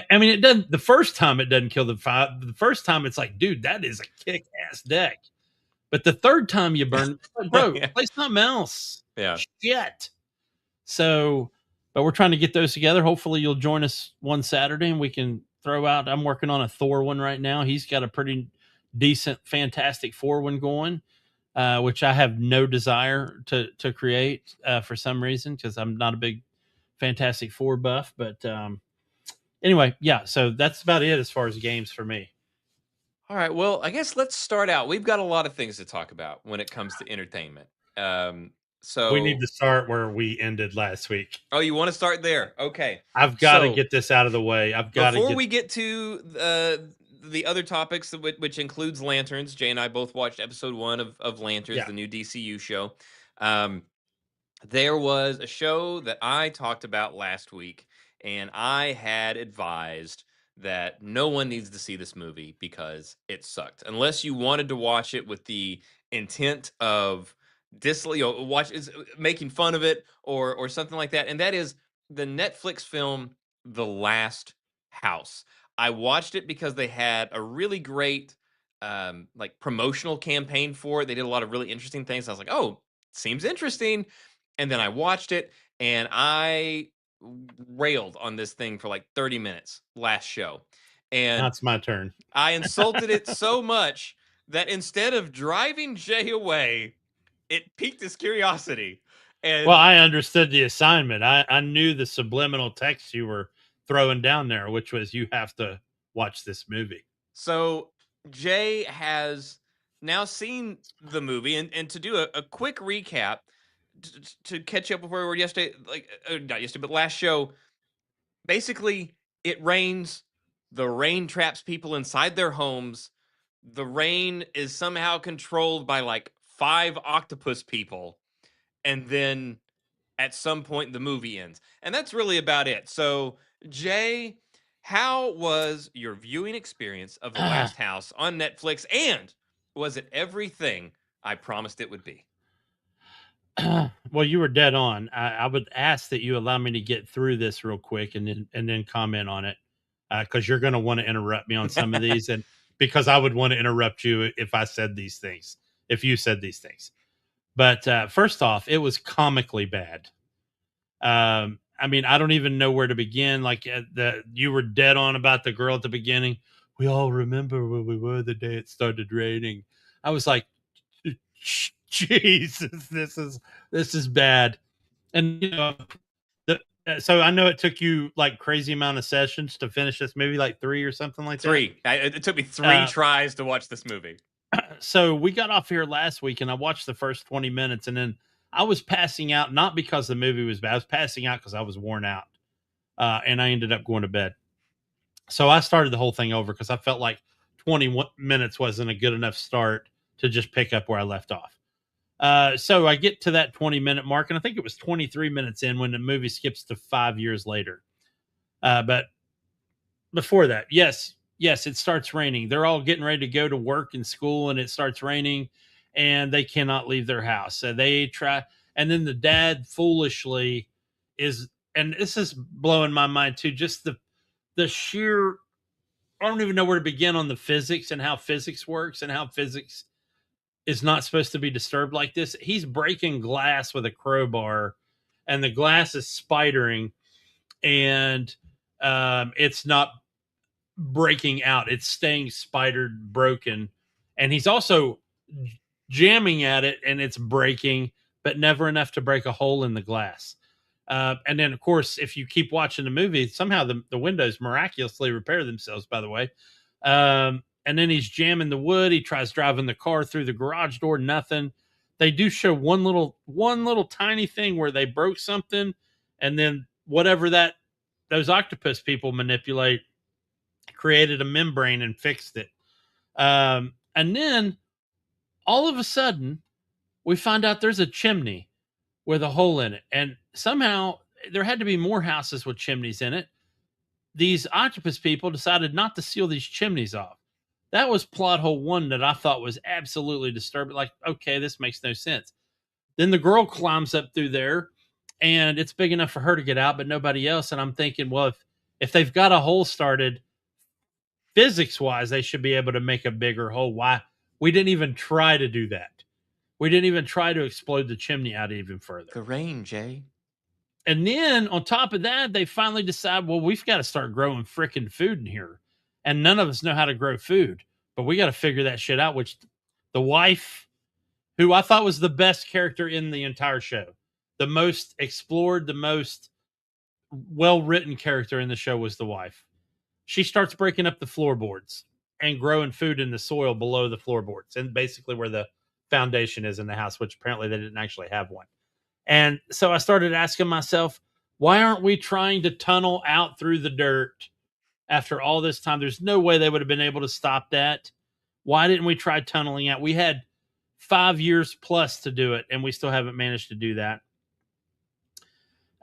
I mean, it doesn't. The first time it doesn't kill the vibe. The first time it's like, dude, that is a kick ass deck. But the third time you burn, like, bro, Yeah. play something else. Yeah. Shit. So, but we're trying to get those together. Hopefully, you'll join us one Saturday and we can throw out. I'm working on a Thor one right now. He's got a pretty decent, fantastic Four one going, which I have no desire to create for some reason, because I'm not a big Fantastic Four buff. But anyway, yeah. So that's about it as far as games for me. All right. Well, I guess let's start out. We've got a lot of things to talk about when it comes to entertainment. We need to So, start where we ended last week. oh, you want to start there? Okay. I've got to So, get this out of the way. I've got to before get. we get to the other topics, which includes Lanterns, Jay and I both watched episode 1 of Lanterns, Yeah. the new DCU show. Um, there was a show that I talked about last week, and I had advised that no one needs to see this movie because it sucked. Unless you wanted to watch it with the intent of watch is making fun of it or something like that. And that is the Netflix film The Last House. I watched it because they had a really great like promotional campaign for it. They did a lot of really interesting things. I was like, oh, seems interesting. And then I watched it and I railed on this thing for like 30 minutes last show. Now And it's my turn. I insulted it so much that instead of driving Jay away, it piqued his curiosity. Well, And I understood the assignment. I knew the subliminal text you were throwing down there, which was you have to watch this movie. so Jay has now seen the movie, and to do a quick recap, to catch up with where we were yesterday, like not yesterday, but last show. Basically, it rains. The rain traps people inside their homes. The rain is somehow controlled by like 5 octopus people, and then at some point the movie ends, and that's really about it. So, Jay, how was your viewing experience of The Last House on Netflix, and was it everything I promised it would be? Well, you were dead on. I would ask that you allow me to get through this real quick and then comment on it, because you're going to want to interrupt me on some of these, and because I would want to interrupt you if I said these things, if you said these things. But first off, it was comically bad. I mean, I don't even know where to begin. Like you were dead on about the girl at the beginning. We all remember where we were the day it started raining. I was like, Jesus, this is bad. And so I know it took you like crazy amount of sessions to finish this, maybe like 3 or something like that. 3. It took me 3 Uh, tries to watch this movie. So we got off here last week and I watched the first 20 minutes and then I was passing out, not because the movie was bad. I was passing out because I was worn out. And I ended up going to bed. So I started the whole thing over because I felt like 20 minutes wasn't a good enough start to just pick up where I left off. So I get to that 20-minute mark, and I think it was 23 minutes in when the movie skips to 5 years later. But before that, yes, it starts raining. They're all getting ready to go to work and school, and it starts raining, and they cannot leave their house. So they try, and then the dad foolishly is, and this is blowing my mind too, just the sheer, I don't even know where to begin on the physics and how physics works and how physics is not supposed to be disturbed like this. He's breaking glass with a crowbar and the glass is spidering and it's not breaking out. It's staying spidered, broken. And he's also jamming at it and it's breaking, but never enough to break a hole in the glass. And then, of course, if you keep watching the movie, somehow the windows miraculously repair themselves, by the way. And then he's jamming the wood. He tries driving the car through the garage door, nothing. They do show one little tiny thing where they broke something, and then whatever those octopus people manipulate created a membrane and fixed it. And then all of a sudden, we find out there's a chimney with a hole in it. And somehow there had to be more houses with chimneys in it. These octopus people decided not to seal these chimneys off. That was plot hole one that I thought was absolutely disturbing. Like, okay, this makes no sense. Then the girl climbs up through there and it's big enough for her to get out, but nobody else. And I'm thinking, well, if they've got a hole started, physics wise, they should be able to make a bigger hole. Why? We didn't even try to do that. We didn't even try to explode the chimney out even further. The rain, Jay. And then on top of that, they finally decide, well, we've got to start growing freaking food in here. And none of us know how to grow food, but we got to figure that shit out, which the wife, who I thought was the best character in the entire show, the most explored, the most well-written character in the show was the wife. She starts breaking up the floorboards and growing food in the soil below the floorboards and basically where the foundation is in the house, which apparently they didn't actually have one. And so I started asking myself, why aren't we trying to tunnel out through the dirt after all this time? There's no way they would have been able to stop that. Why didn't we try tunneling out? We had 5 years plus to do it, and we still haven't managed to do that.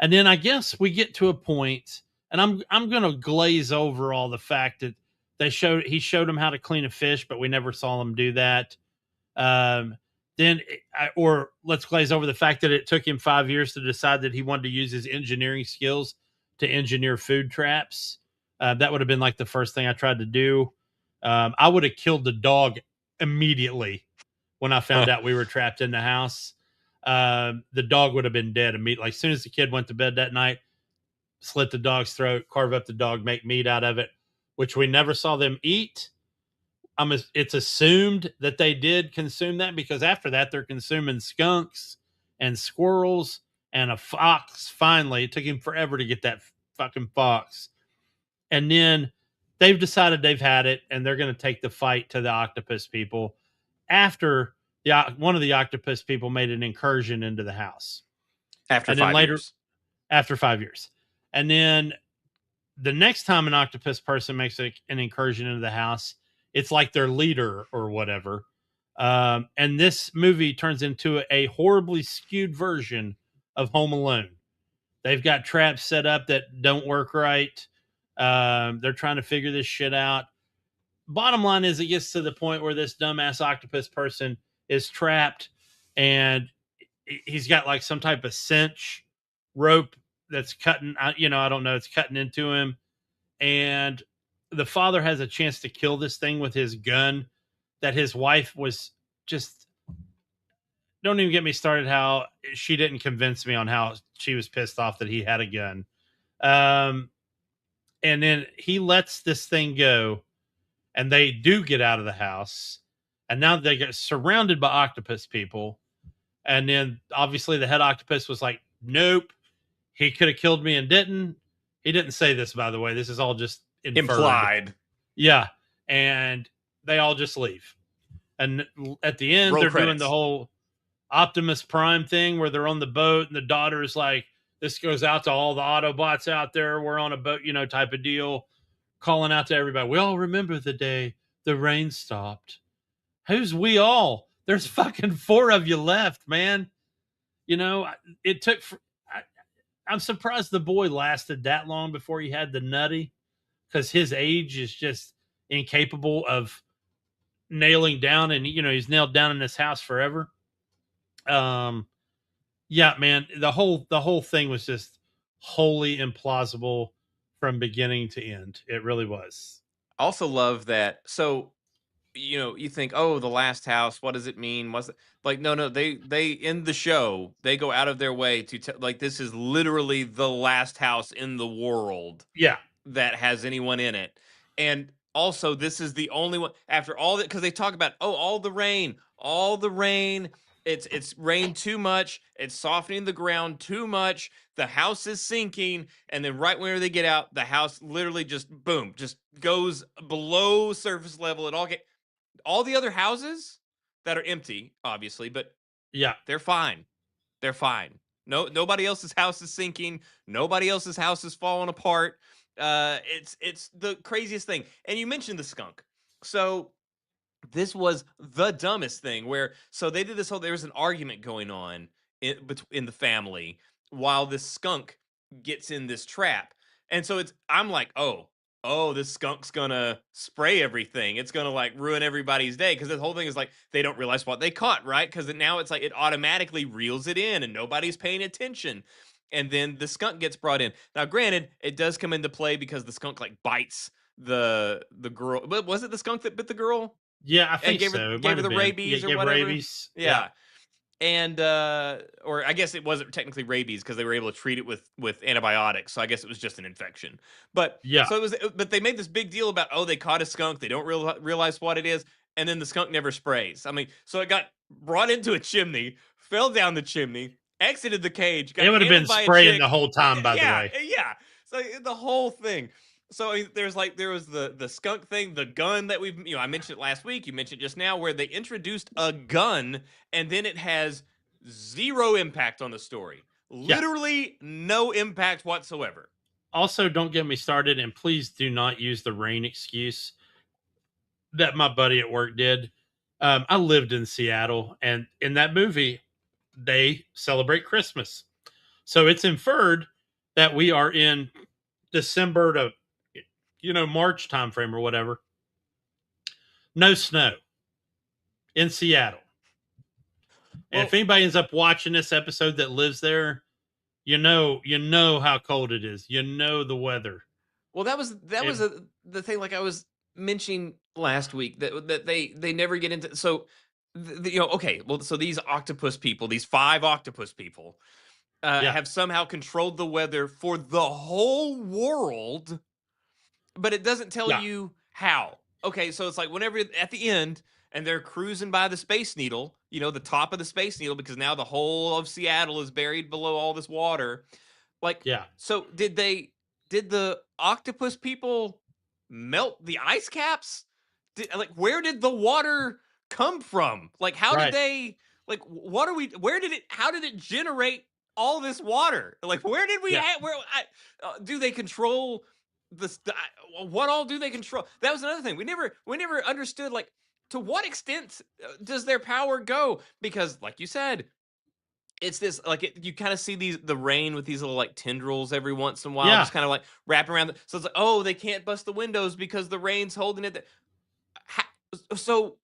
And then I guess we get to a point, and I'm going to glaze over all the fact that he showed them how to clean a fish, but we never saw them do that. Or let's glaze over the fact that it took him 5 years to decide that he wanted to use his engineering skills to engineer food traps. That would have been like the first thing I tried to do. I would have killed the dog immediately when I found out we were trapped in the house. The dog would have been dead immediately. Like, as soon as the kid went to bed that night, slit the dog's throat, carve up the dog, make meat out of it, which we never saw them eat. It's assumed that they did consume that because after that they're consuming skunks and squirrels and a fox. Finally, it took him forever to get that fucking fox. And then they've decided they've had it and they're going to take the fight to the octopus people after one of the octopus people made an incursion into the house. After 5 years. After 5 years. And then the next time an octopus person makes an incursion into the house, it's like their leader or whatever. And this movie turns into a horribly skewed version of Home Alone. They've got traps set up that don't work right. They're trying to figure this shit out. Bottom line is, it gets to the point where this dumbass octopus person is trapped and he's got like some type of cinch rope that's cutting, I don't know, it's cutting into him. And the father has a chance to kill this thing with his gun that his wife was just, don't even get me started how she didn't convince me on how she was pissed off that he had a gun. And then he lets this thing go and they do get out of the house. And now they get surrounded by octopus people. And then obviously the head octopus was like, nope, he could have killed me and didn't. He didn't say this, by the way. This is all just implied. Yeah. And they all just leave. And at the end, they're doing the whole Optimus Prime thing where they're on the boat and the daughter is like, this goes out to all the Autobots out there. We're on a boat, type of deal, calling out to everybody. We all remember the day the rain stopped. Who's we all? There's fucking 4 of you left, man. It took... I'm surprised the boy lasted that long before he had the nutty, because his age is just incapable of nailing down, and he's nailed down in this house forever. Yeah, man, the whole thing was just wholly implausible from beginning to end. It really was. I also love that. So, you think, oh, the last house, what does it mean? Was it like, no, they in the show, they go out of their way to like, this is literally the last house in the world. Yeah. That has anyone in it. And also, this is the only one after all that, because they talk about, oh, all the rain. It's rained too much. It's softening the ground too much. The house is sinking, and then right whenever they get out, the house literally just boom, just goes below surface level. All the other houses that are empty, obviously, but Yeah. they're fine. They're fine. No, nobody else's house is sinking. Nobody else's house is falling apart. It's the craziest thing. And you mentioned the skunk. So this was the dumbest thing where so they did this whole there was an argument going on in the family while this skunk gets in this trap. And so I'm like, oh, this skunk's gonna spray everything. It's gonna like ruin everybody's day because the whole thing is like they don't realize what they caught, right? Because now it's like it automatically reels it in and nobody's paying attention. And then the skunk gets brought in. Now, granted, it does come into play because the skunk like bites the girl. But was it the skunk that bit the girl? Yeah, I And think so. It gave might her have the been. Yeah, rabies or gave whatever. rabies. Yeah. Yeah. And or I guess it wasn't technically rabies because they were able to treat it with antibiotics. So I guess it was just an infection. But Yeah. so but they made this big deal about, oh, they caught a skunk. They don't realize what it is, and then the skunk never sprays. I mean, so it got brought into a chimney, fell down the chimney, exited the cage, got It would have been handled by a spraying chick. the whole time, by the Yeah, way. yeah. So the whole thing. So I mean, there was the skunk thing, the gun that I mentioned it last week, you mentioned just now, where they introduced a gun and then it has zero impact on the story. Yeah. Literally no impact whatsoever. Also, don't get me started, and please do not use the rain excuse that my buddy at work did. I lived in Seattle, and in that movie, they celebrate Christmas. So it's inferred that we are in December to March timeframe or whatever. No snow in Seattle. And if anybody ends up watching this episode that lives there, you know how cold it is. You know the weather. Well, that was the thing. Like I was mentioning last week that they never get into. So, okay. Well, so these octopus people, these 5 octopus people, have somehow controlled the weather for the whole world, but it doesn't tell you how. Okay, so it's like whenever at the end and they're cruising by the Space Needle, the top of the Space Needle, because now the whole of Seattle is buried below all this water. Like, so did the octopus people melt the ice caps? Where did the water come from? Like, how did they, like, where did how did it generate all this water? Like, where did we, do they control what all do they control? That was another thing. We never understood, like, to what extent does their power go? Because, like you said, it's this you kind of see the rain with these little like tendrils every once in a while, just kind of like wrapping around. So it's like, oh, they can't bust the windows because the rain's holding it. So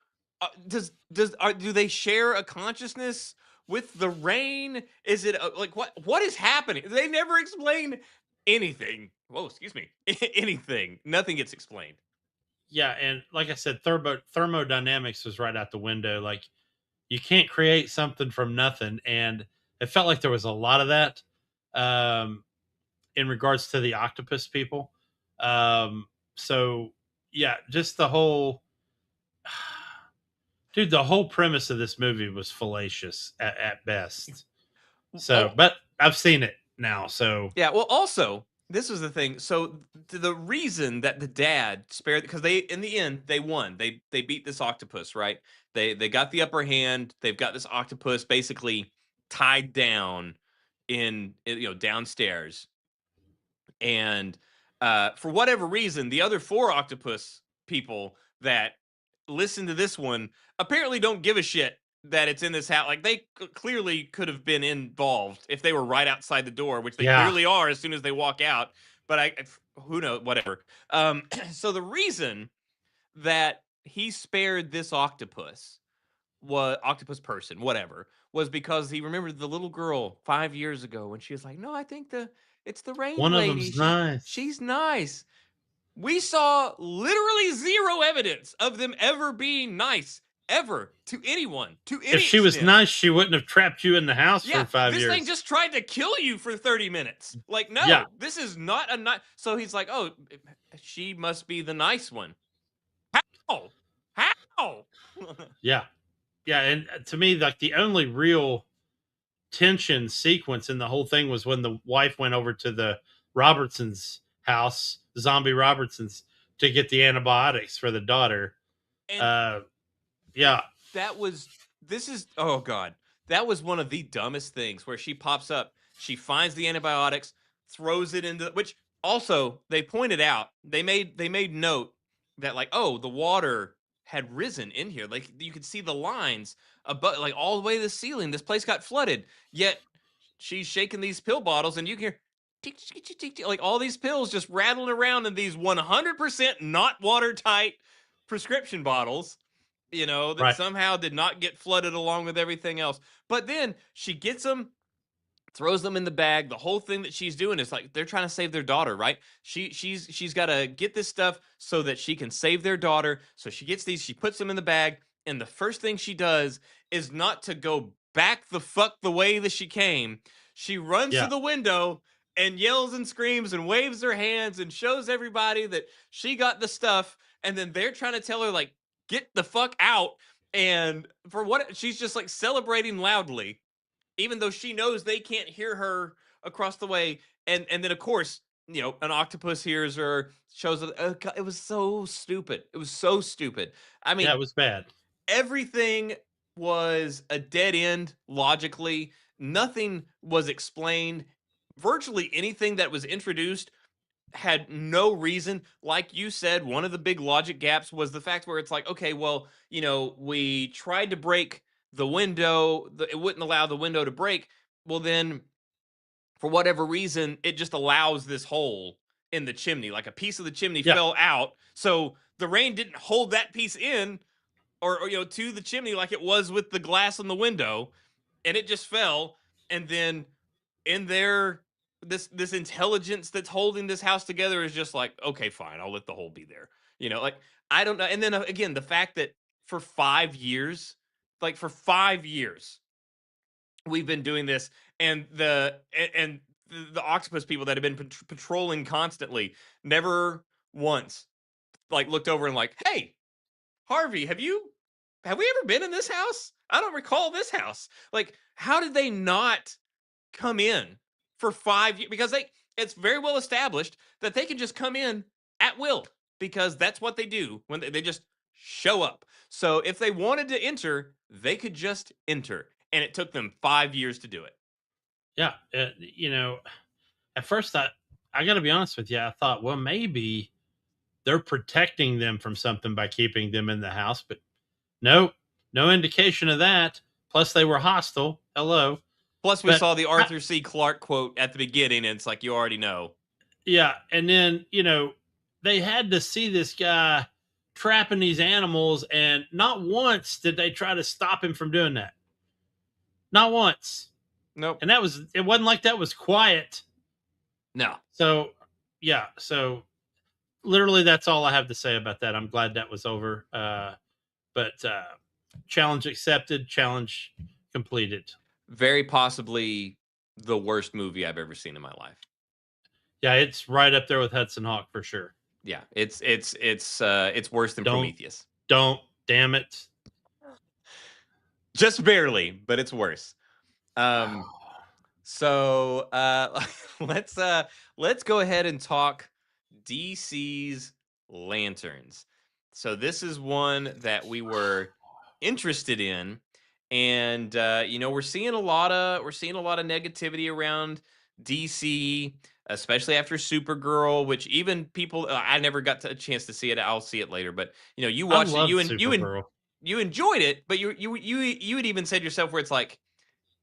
do they share a consciousness with the rain? Is it like what is happening? They never explain anything. Whoa, excuse me. Anything. Nothing gets explained. Yeah, and like I said, thermodynamics was right out the window. Like, you can't create something from nothing, and it felt like there was a lot of that in regards to the octopus people. So yeah, just the whole dude, the whole premise of this movie was fallacious at best. So, but I've seen it now, so yeah. Well, also, this was the thing. So the reason that the dad spared, because in the end they won. They beat this octopus, right? They got the upper hand. They've got this octopus basically tied down in downstairs, and for whatever reason, the other 4 octopus people that listen to this one apparently don't give a shit that it's in this house. Like, they clearly could have been involved if they were right outside the door, which they clearly are as soon as they walk out. But who knows, whatever. So the reason that he spared this octopus person, whatever, was because he remembered the little girl 5 years ago when she was like, no, I think it's the rain one lady. of them's nice. She's nice. We saw literally zero evidence of them ever being nice, ever, to anyone, to any If she was nice, she wouldn't have trapped you in the house for 5 years. This thing just tried to kill you for 30 minutes. Like, no, this is not a nice. So he's like, oh, she must be the nice one. How? How? Yeah. Yeah. And to me, like the only real tension sequence in the whole thing was when the wife went over to the Robertsons' house, the zombie Robertsons, to get the antibiotics for the daughter. And Uh, yeah. that was this is oh god, that was one of the dumbest things where she pops up, she finds the antibiotics, throws it into, which also they pointed out, they made note that like, oh, the water had risen in here, like you could see the lines above, like all the way to the ceiling, this place got flooded, yet she's shaking these pill bottles and you can hear tick, tick, tick, tick, tick, like all these pills just rattling around in these 100% not watertight prescription bottles, that Right. somehow did not get flooded along with everything else. But then she gets them, throws them in the bag. The whole thing that she's doing is like they're trying to save their daughter, right? She's got to get this stuff so that she can save their daughter. So she gets these, she puts them in the bag, and the first thing she does is not to go back the fuck the way that she came. She runs to Yeah. the window and yells and screams and waves her hands and shows everybody that she got the stuff. And then they're trying to tell her like, get the fuck out. And for what, she's just like celebrating loudly, even though she knows they can't hear her across the way. And then of course, an octopus hears her, shows it was so stupid. It was so stupid. I Yeah. mean, It was bad. everything was a dead end logically. Nothing was explained. Virtually anything that was introduced had no reason. Like you said, one of the big logic gaps was the fact where it's like, okay, well, we tried to break the window, it wouldn't allow the window to break. Well, then for whatever reason, it just allows this hole in the chimney. Like a piece of the chimney Yeah. fell out. So the rain didn't hold that piece in, or to the chimney like it was with the glass on the window, and it just fell. And then in there, this intelligence that's holding this house together is just like, okay, fine, I'll let the hole be there. Like, I don't know. And then again, the fact that for 5 years, like for 5 years, we've been doing this, and the octopus people that have been patrolling constantly never once like looked over and like, hey, Harvey, have we ever been in this house? I don't recall this house. Like, how did they not come in for 5 years? Because it's very well established that they can just come in at will, because that's what they do when they just show up. So if they wanted to enter, they could just enter. And it took them 5 years to do it. Yeah. At first I got to be honest with you. I thought, well, maybe they're protecting them from something by keeping them in the house, but nope, no indication of that. Plus, they were hostile. Hello. Plus, we But saw the Arthur C. Clarke quote at the beginning, and it's like, you already know. yeah, and then they had to see this guy trapping these animals, and not once did they try to stop him from doing that. Not once. Nope. And it wasn't like that was quiet. No. So yeah, so literally that's all I have to say about that. I'm glad that was over. But challenge accepted, challenge completed. Very possibly the worst movie I've ever seen in my life. Yeah, it's right up there with Hudson Hawk for sure. Yeah, it's worse than Prometheus. Damn it. Just barely, but it's worse. So let's go ahead and talk DC's Lanterns. So this is one that we were interested in, and we're seeing a lot of negativity around DC, especially after Supergirl, which even people, I never got a chance to see it. I'll see it later, but you watched it, you enjoyed it, but you had even said yourself where it's like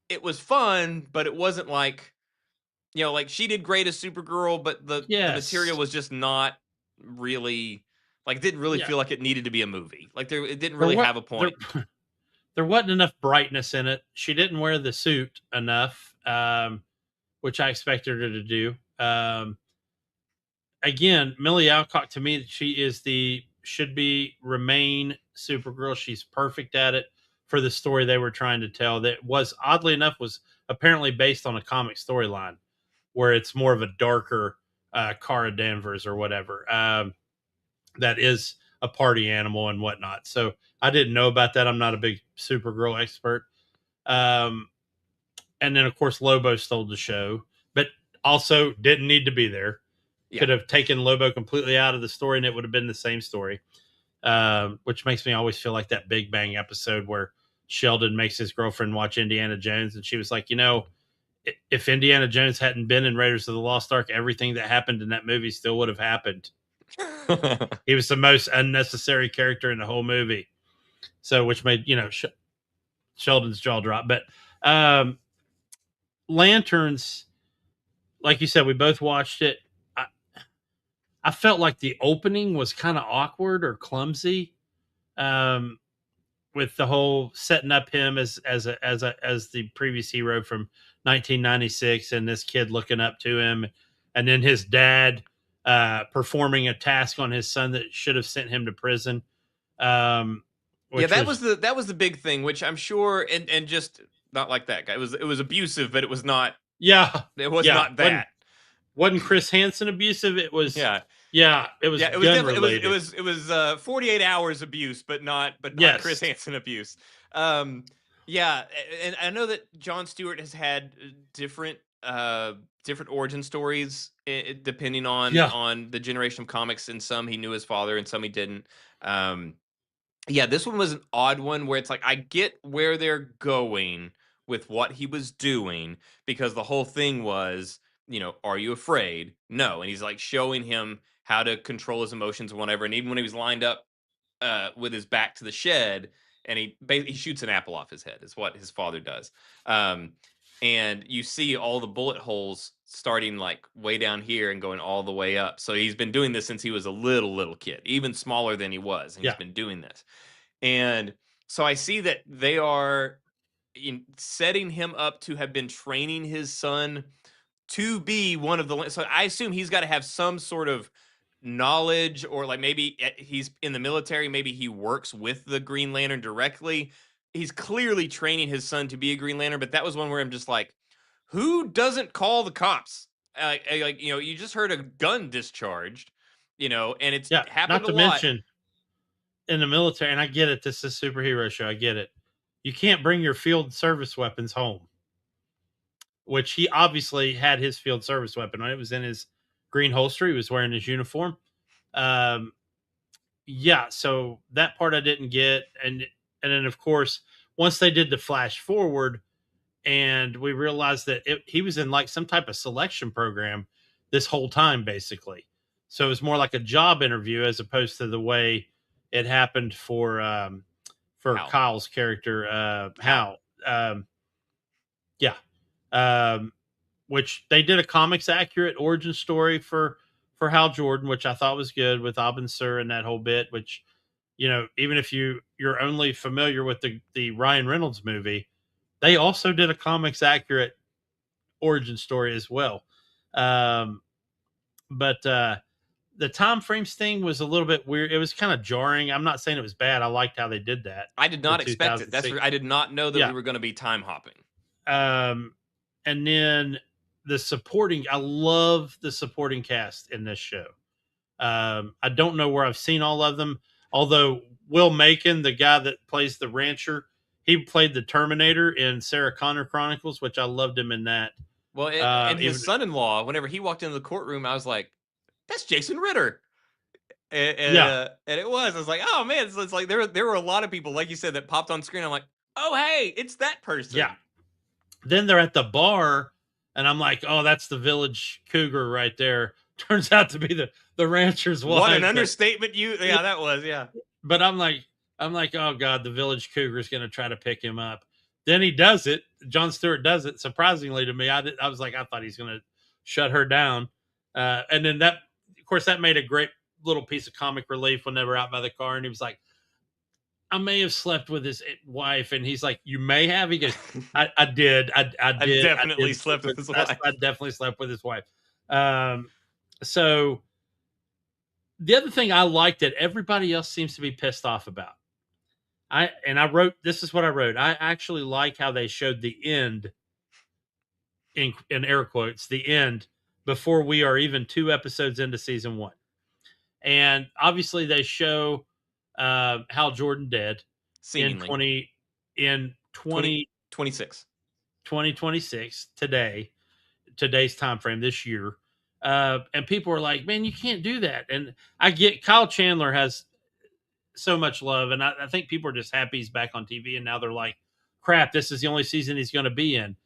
it was fun, but it wasn't like, like she did great as Supergirl, but the material was just not really, like, didn't really feel like it needed to be a movie. Like it didn't really have a point. There wasn't enough brightness in it. She didn't wear the suit enough, which I expected her to do. Again, Millie Alcock, to me, should remain Supergirl. She's perfect at it for the story they were trying to tell. That was, oddly enough, was apparently based on a comic storyline where it's more of a darker Kara Danvers or whatever. That is a party animal and whatnot. So I didn't know about that. I'm not a big Supergirl expert. Um, and then of course Lobo stole the show, but also didn't need to be there. Yeah. Could have taken Lobo completely out of the story, and it would have been the same story. Which makes me always feel like that Big Bang episode where Sheldon makes his girlfriend watch Indiana Jones, and she was like, if Indiana Jones hadn't been in Raiders of the Lost Ark, everything that happened in that movie still would have happened. He was the most unnecessary character in the whole movie. So, which made, Sheldon's jaw drop. But Lanterns, like you said, we both watched it. I felt like the opening was kind of awkward or clumsy, with the whole setting up him as the previous hero from 1996, and this kid looking up to him, and then his dad performing a task on his son that should have sent him to prison. Yeah, that was the big thing, which I'm sure, and just not like that guy. It was abusive, but it was not. Yeah, it was not that. Wasn't Chris Hansen abusive? It was. Yeah, it was. Yeah, it was definitely it was 48 hours abuse, but not yes. Chris Hansen abuse. Yeah, and I know that Jon Stewart has had different origin stories depending on the generation of comics. And some he knew his father, and some he didn't. Yeah, this one was an odd one where it's like, I get where they're going with what he was doing, because the whole thing was, are you afraid? No. And he's like showing him how to control his emotions and whatever. And even when he was lined up with his back to the shed, and he shoots an apple off his head, is what his father does. And you see all the bullet holes starting like way down here and going all the way up. So he's been doing this since he was a little kid, even smaller than he was. And he's been doing this. And so I see that they are setting him up to have been training his son to be one of the. So I assume he's got to have some sort of knowledge, or like maybe he's in the military. Maybe he works with the Green Lantern directly. He's clearly training his son to be a Green Lantern. But that was one where I'm just like, who doesn't call the cops? You just heard a gun discharged, and it's happened not to mention in the military, and I get it, this is a superhero show, I get it. You can't bring your field service weapons home, which he obviously had his field service weapon on. It was in his green holster. He was wearing his uniform. So that part I didn't get. And then, of course, once they did the flash forward, and we realized that he was in like some type of selection program this whole time, basically. So it was more like a job interview as opposed to the way it happened for Hal. Kyle's character, Hal. Which they did a comics accurate origin story for Hal Jordan, which I thought was good, with Abin Sur and that whole bit, which, even if you're only familiar with the Ryan Reynolds movie, they also did a comics accurate origin story as well. But the time frames thing was a little bit weird. It was kind of jarring. I'm not saying it was bad. I liked how they did that. I did not expect it. I did not know that we were going to be time hopping. And then I love the supporting cast in this show. I don't know where I've seen all of them, although Will Macon, the guy that plays the rancher, he played the Terminator in Sarah Connor Chronicles, which I loved him in that. Well, and his son-in-law, whenever he walked into the courtroom, I was like, that's Jason Ritter. And it was. I was like, oh, man. It's like there were a lot of people, like you said, that popped on screen. I'm like, oh, hey, it's that person. Yeah. Then they're at the bar, and I'm like, oh, that's the village cougar right there. Turns out to be the rancher's wife. What an understatement that was, yeah. But I'm like, oh God, the village cougar is going to try to pick him up. Then he does it. Jon Stewart does it. Surprisingly to me, I was like, I thought he's going to shut her down. And then that, of course, that made a great little piece of comic relief when they were out by the car, and he was like, I may have slept with his wife. And he's like, you may have? He goes, I did. I did. I definitely slept with his wife. I definitely slept with his wife. So the other thing I liked that everybody else seems to be pissed off about, I wrote, this is what I wrote. I actually like how they showed the end, in air quotes, the end, before we are even 2 episodes into season 1. And obviously they show Hal Jordan dead in Seemingly 20 in 20 2026. 2026 today's time frame this year. And people are like, man, you can't do that. And I get Kyle Chandler has so much love, and I think people are just happy he's back on TV. And now they're like, crap, this is the only season he's going to be in.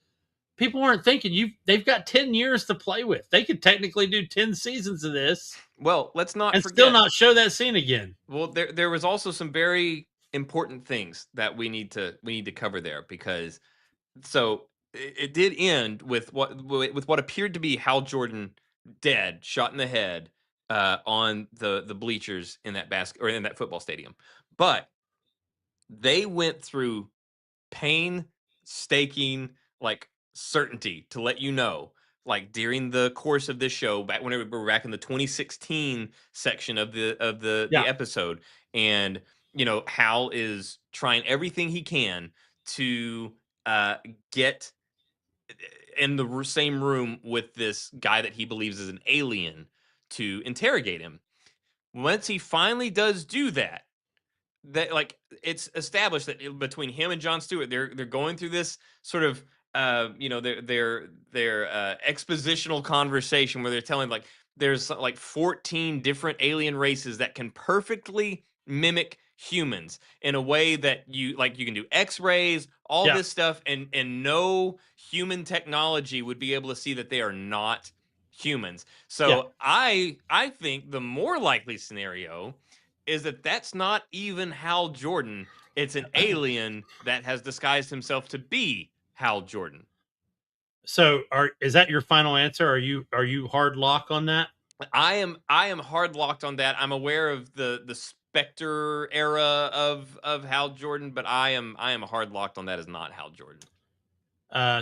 People aren't thinking they've got 10 years to play with. They could technically do 10 seasons of this Well, let's not and still forget. not show that scene again. Well, there was also some very important things that we need to cover there, because so it did end with what appeared to be Hal Jordan dead, shot in the head, on the bleachers in that in that football stadium. But they went through painstaking, like, certainty to let you know, like, during the course of this show, back when we were back in the 2016 section of the Yeah. episode. And Hal is trying everything he can to get in the same room with this guy that he believes is an alien to interrogate him. Once he finally does do that, like, it's established that between him and John Stewart, they're going through this sort of their expositional conversation where they're telling, like, there's like 14 different alien races that can perfectly mimic humans in a way that you can do x-rays, all Yeah. this stuff, and no human technology would be able to see that they are not humans. So Yeah. I think the more likely scenario is that that's not even Hal Jordan. It's an alien that has disguised himself to be Hal Jordan. So is that your final answer? Are you hard lock on that? I am hard locked on that. I'm aware of the Spectre era of Hal Jordan, but I am hard locked on that as not Hal Jordan.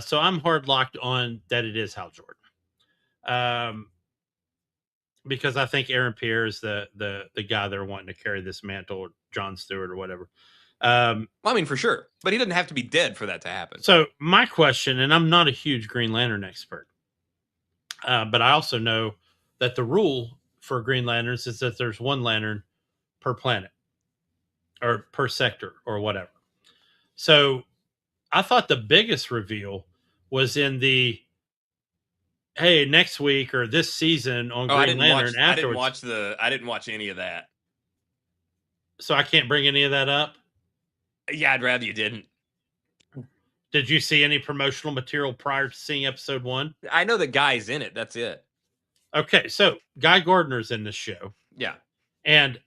So I'm hard locked on that it is Hal Jordan. Because I think Aaron Pierre is the guy they're wanting to carry this mantle, or John Stewart or whatever. Well, I mean, for sure, but he doesn't have to be dead for that to happen. So my question, and I'm not a huge Green Lantern expert, but I also know that the rule for Green Lanterns is that there's one lantern per planet or per sector or whatever. So I thought the biggest reveal was in the hey, next week or this season on Green Lantern afterwards. I didn't watch any of that. So I can't bring any of that up? Yeah, I'd rather you didn't. Did you see any promotional material prior to seeing episode 1? I know the guy's in it. That's it. Okay, so Guy Gardner's in this show. Yeah. And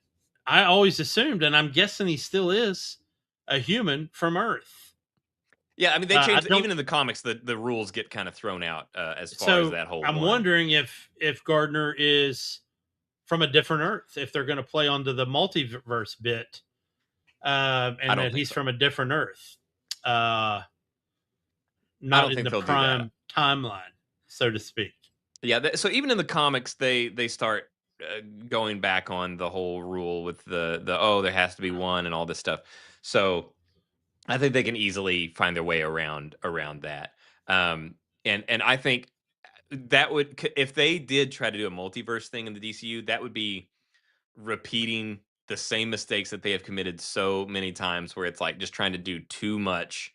I always assumed, and I'm guessing he still is, a human from Earth. Yeah, I mean, they changed even in the comics. The rules get kind of thrown out as far as that whole. I'm wondering if Gardner is from a different Earth, if they're going to play onto the multiverse bit, and that he's from a different Earth, not in the prime timeline, so to speak. Yeah, so even in the comics, they start going back on the whole rule with the there has to be one and all this stuff. So I think they can easily find their way around that. And I think that would, if they did try to do a multiverse thing in the DCU, that would be repeating the same mistakes that they have committed so many times, where it's like just trying to do too much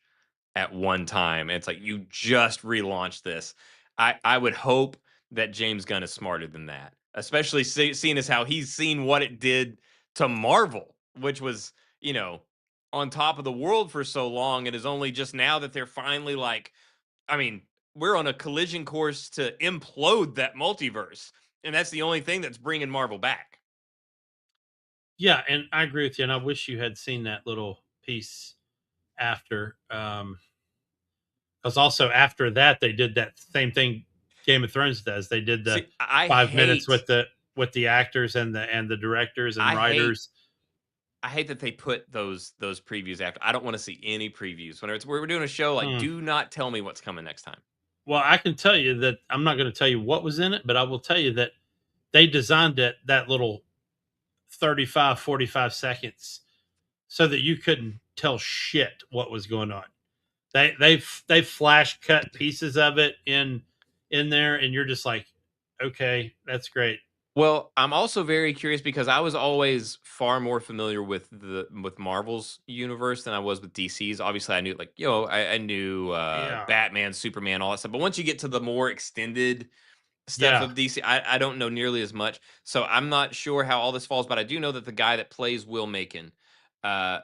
at one time. And it's like, you just relaunched this. I would hope that James Gunn is smarter than that, especially seeing as how he's seen what it did to Marvel, which was, on top of the world for so long, and is only just now that they're finally like, I mean, we're on a collision course to implode that multiverse, and that's the only thing that's bringing Marvel back. Yeah, and I agree with you, and I wish you had seen that little piece after, because also after that they did that same thing Game of Thrones does. They did the 5 minutes with the actors and the directors and writers. I hate that they put those previews after. I don't want to see any previews. Whenever we're doing a show, like, do not tell me what's coming next time. Well, I can tell you that I'm not going to tell you what was in it, but I will tell you that they designed that little 35, 45 seconds so that you couldn't tell shit what was going on. They flash cut pieces of it in there, and you're just like, okay, that's great. Well, I'm also very curious because I was always far more familiar with Marvel's universe than I was with DC's. Obviously, I knew like I knew Yeah. Batman, Superman, all that stuff. But once you get to the more extended stuff Yeah. of DC, I don't know nearly as much. So I'm not sure how all this falls. But I do know that the guy that plays Will Macon, uh,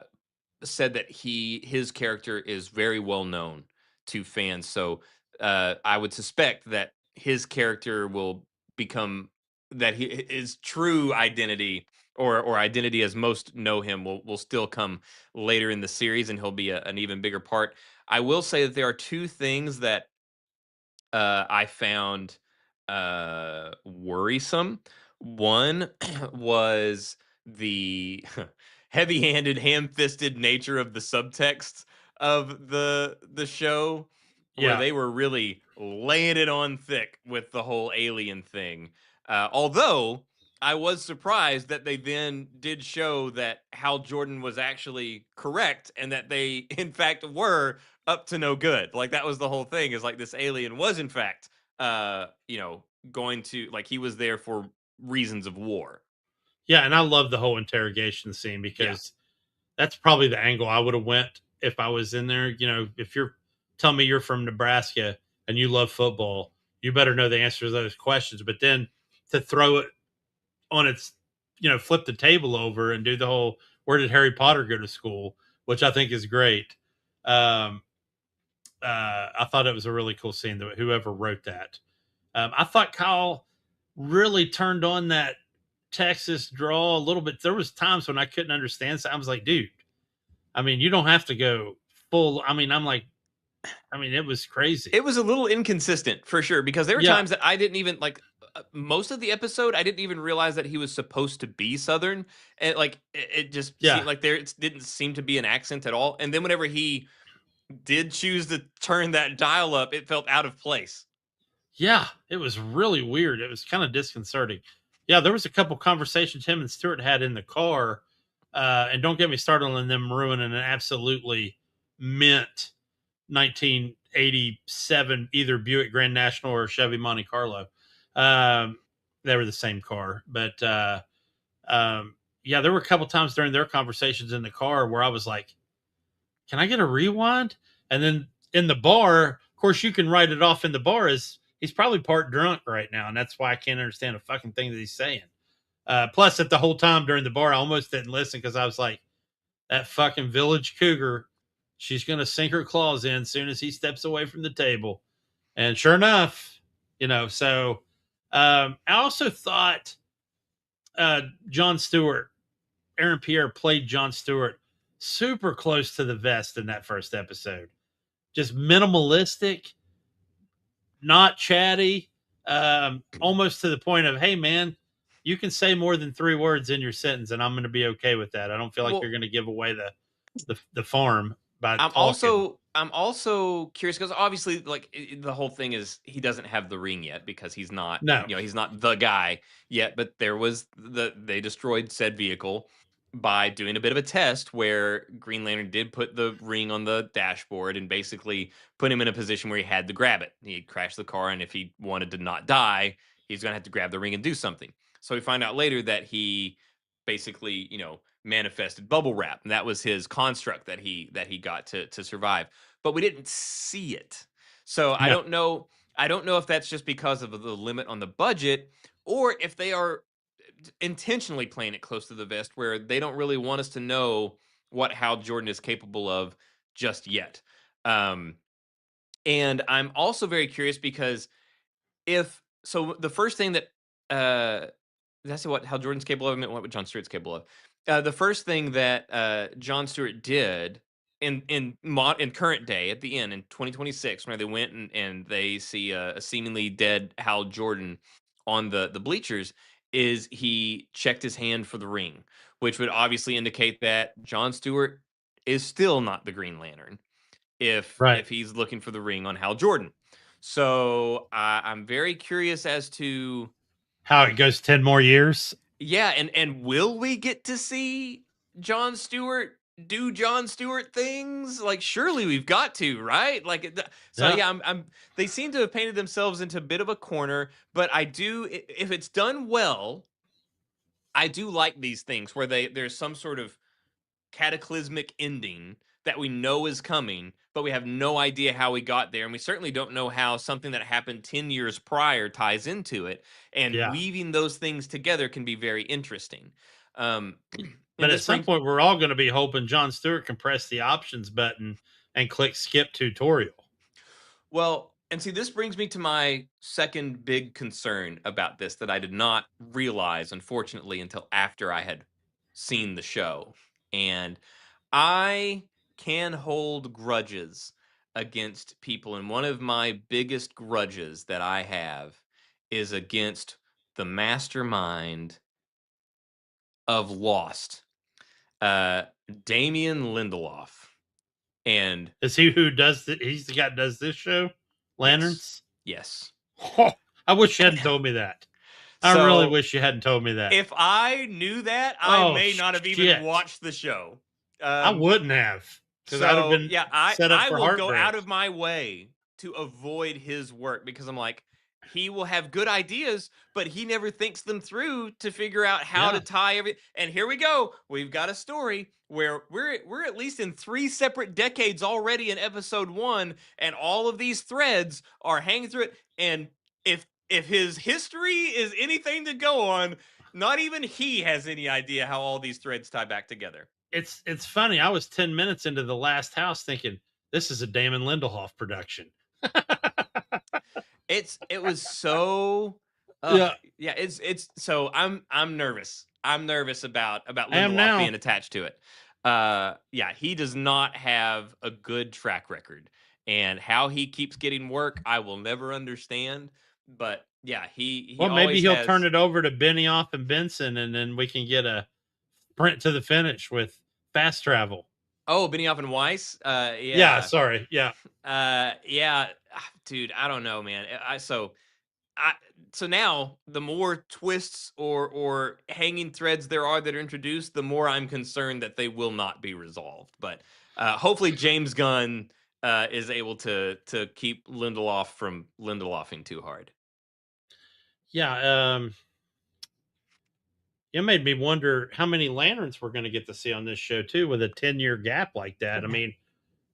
said that his character is very well known to fans. So I would suspect that his character will become that his true identity or identity as most know him will still come later in the series, and he'll be an even bigger part. I will say that there are two things that I found worrisome. One was the heavy-handed, ham-fisted nature of the subtext of the show, where Yeah. they were really laying it on thick with the whole alien thing. Although I was surprised that they then did show that Hal Jordan was actually correct and that they, in fact, were up to no good. Like that was the whole thing. Is like this alien was in fact, going to like he was there for reasons of war. Yeah, and I love the whole interrogation scene Yeah, because that's probably the angle I would have went if I was in there. You know, if you're telling me you're from Nebraska and you love football, you better know the answer to those questions. But then to throw it on its, flip the table over and do the whole where did Harry Potter go to school, which I think is great. Um, I thought it was a really cool scene that whoever wrote that. I thought Kyle really turned on that Texas draw a little bit. There was times when I couldn't understand. So I was like, dude, I mean, you don't have to go full. I mean, it was crazy. it was a little inconsistent for sure because there were Yeah. times that I didn't even like. Most of the episode, I didn't even realize that he was supposed to be Southern, and like it just Yeah. seemed like it didn't seem to be an accent at all. And then whenever he did choose to turn that dial up, it felt out of place. Yeah. It was really weird. It was kind of disconcerting. Yeah. There was a couple conversations him and Stuart had in the car. And don't get me started on them ruining an absolutely mint 1987 either Buick Grand National or Chevy Monte Carlo. Um, they were the same car, but yeah, there were a couple times during their conversations in the car where I was like, "Can I get a rewind?" And then in the bar, of course, you can write it off in the bar as he's probably part drunk right now, and that's why I can't understand a fucking thing that he's saying. Plus, at the whole time during the bar, I almost didn't listen because I was like, "That fucking village cougar, she's gonna sink her claws in as soon as he steps away from the table." And sure enough, So I also thought John Stewart, Aaron Pierre played John Stewart super close to the vest in that first episode. Just minimalistic, not chatty, almost to the point of, hey, man, you can say more than 3 words in your sentence, and I'm going to be okay with that. I don't feel like you're Well, going to give away the farm by I'm talking. also I'm also curious because obviously, like the whole thing is he doesn't have the ring yet because he's not, No, he's not the guy yet. But there was they destroyed said vehicle by doing a bit of a test where Green Lantern did put the ring on the dashboard and basically put him in a position where he had to grab it. He crashed the car, and if he wanted to not die, he's gonna have to grab the ring and do something. So we find out later that he basically, manifested bubble wrap, and that was his construct that he got to survive. But we didn't see it, so I no. don't know. I don't know if that's just because of the limit on the budget, or if they are intentionally playing it close to the vest, where they don't really want us to know what Hal Jordan is capable of just yet. Um, and I'm also very curious because if so, the first thing that that's what Hal Jordan's capable of. I mean, what John Stewart's capable of. The first thing that John Stewart did in current day at the end in 2026, when they went and they see a seemingly dead Hal Jordan on the bleachers, is he checked his hand for the ring, which would obviously indicate that John Stewart is still not the Green Lantern Right. if he's looking for the ring on Hal Jordan. So I'm very curious as to How it goes 10 more years. yeah, and will we get to see John Stewart do John Stewart things? Like, surely we've got to, right? Like, so Yeah, yeah, I'm. They seem to have painted themselves into a bit of a corner, but I do, if it's done well, I do like these things where there's some sort of cataclysmic ending that we know is coming, but we have no idea how we got there. And we certainly don't know how something that happened 10 years prior ties into it. And yeah. weaving those things together can be very interesting. Um, But and at this some brings, point, we're all going to be hoping John Stewart can press the options button and click skip tutorial. well, and see, this brings me to my second big concern about this that I did not realize, unfortunately, until after I had seen the show. And I can hold grudges against people. And one of my biggest grudges that I have is against the mastermind of Lost, uh, Damien Lindelof. And Is he who does he's the guy that does this show, yes, Lanterns? yes. Oh, I wish you hadn't told me that. I really So wish you hadn't told me that. if I knew that, I Oh may not have even shit! watched the show. I Um, wouldn't have, because I'd have so been yeah, I set up I for will go heartbreak. out of my way to avoid his work because I'm like, he will have good ideas, but he never thinks them through to figure out how to Yeah, tie every. And here we go. We've got a story where we're at least in three separate decades already in episode one, and all of these threads are hanging through it. And if his history is anything to go on, not even he has any idea how all these threads tie back together. it's funny. I was 10 minutes into the last house thinking this is a Damon Lindelof production. It was so Yeah, yeah, it's so I'm nervous. I'm nervous about I am Lindelof now. being attached to it. Yeah, he does not have a good track record. And how he keeps getting work, I will never understand. But yeah, he Well, maybe always he'll turn has. it over to Benioff and Benson, and then we can get a sprint to the finish with fast travel. Oh, Benioff and Weiss. Yeah, Yeah. sorry. Yeah, Yeah, dude, I don't know, man. I so now the more twists or hanging threads there are that are introduced, the more I'm concerned that they will not be resolved. But hopefully James Gunn is able to keep Lindelof from Lindelofing too hard. yeah. It made me wonder how many lanterns we're going to get to see on this show too, with a 10-year gap like that. I mean,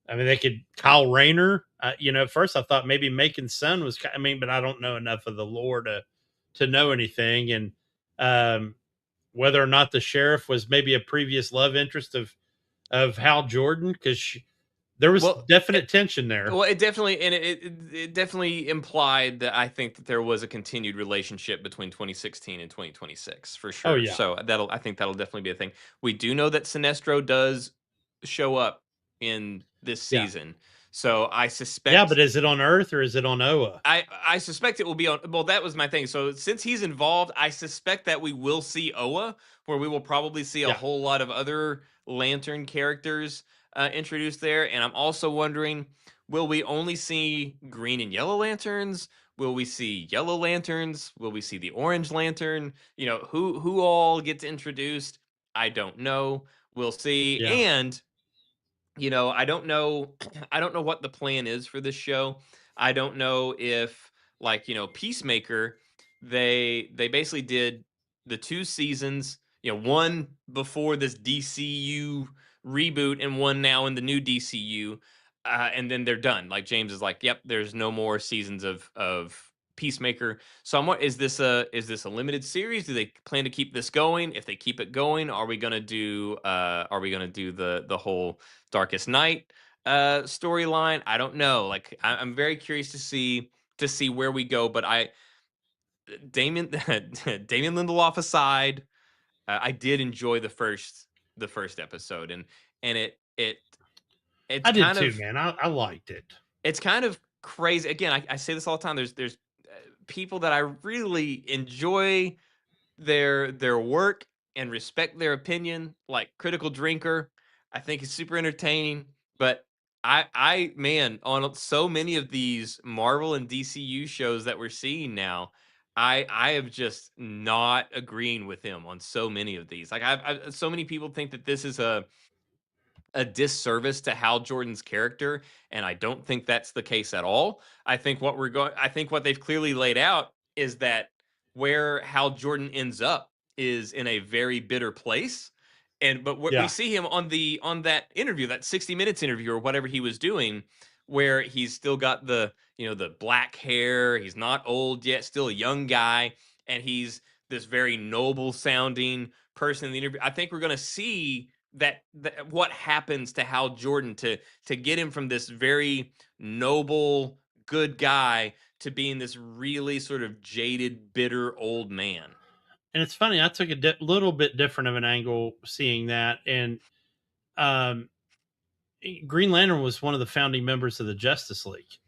they could Kyle Rayner. At first I thought maybe Macon's son was. But I don't know enough of the lore to know anything, and um, whether or not the sheriff was maybe a previous love interest of Hal Jordan, because there was Well, definite tension there. well, it definitely and it definitely implied that I think that there was a continued relationship between 2016 and 2026 for Oh sure. yeah, So I think that'll definitely be a thing. We do know that Sinestro does show up in this yeah, season. So yeah. But is it on Earth or is it on Oa? I suspect it will be on. Well, that was my thing. So since he's involved, I suspect that we will see Oa, where we will probably see a Yeah, whole lot of other Lantern characters introduced there. And I'm also wondering, will we only see green and yellow lanterns? Will we see yellow lanterns? Will we see the orange lantern? Who all gets introduced? I don't know. We'll see. yeah. And I don't know I don't know what the plan is for this show. I don't know if, like, Peacemaker, they basically did the two seasons, one before this DCU reboot and one now in the new DCU, and then they're done. Like, James is like, "Yep, there's no more seasons of Peacemaker." So is this a limited series? Do they plan to keep this going? If they keep it going, are we gonna do the whole Darkest Night storyline? I don't know. Like, I'm very curious to see where we go. But Damien Damien Lindelof aside, I did enjoy the first episode, and it's I did kind too, of man. I liked it. it's kind of crazy. Again, I say this all the time. There's people that I really enjoy their work and respect their opinion, like Critical Drinker. I think it's super entertaining, but I man, on so many of these Marvel and DCU shows that we're seeing now, I have just not agreeing with him on so many of these. Like, I've so many people think that this is a disservice to Hal Jordan's character, and I don't think that's the case at all. I think what they've clearly laid out is that where Hal Jordan ends up is in a very bitter place. And but we Yeah. see him on that interview, that 60 Minutes interview or whatever he was doing, where he's still got the the black hair. He's not old yet, still a young guy, and he's this very noble sounding person in the interview. I think we're going to see that what happens to Hal Jordan to get him from this very noble good guy to being this really sort of jaded, bitter old man. And it's funny, I took a little bit different of an angle seeing that. And um, Green Lantern was one of the founding members of the Justice League.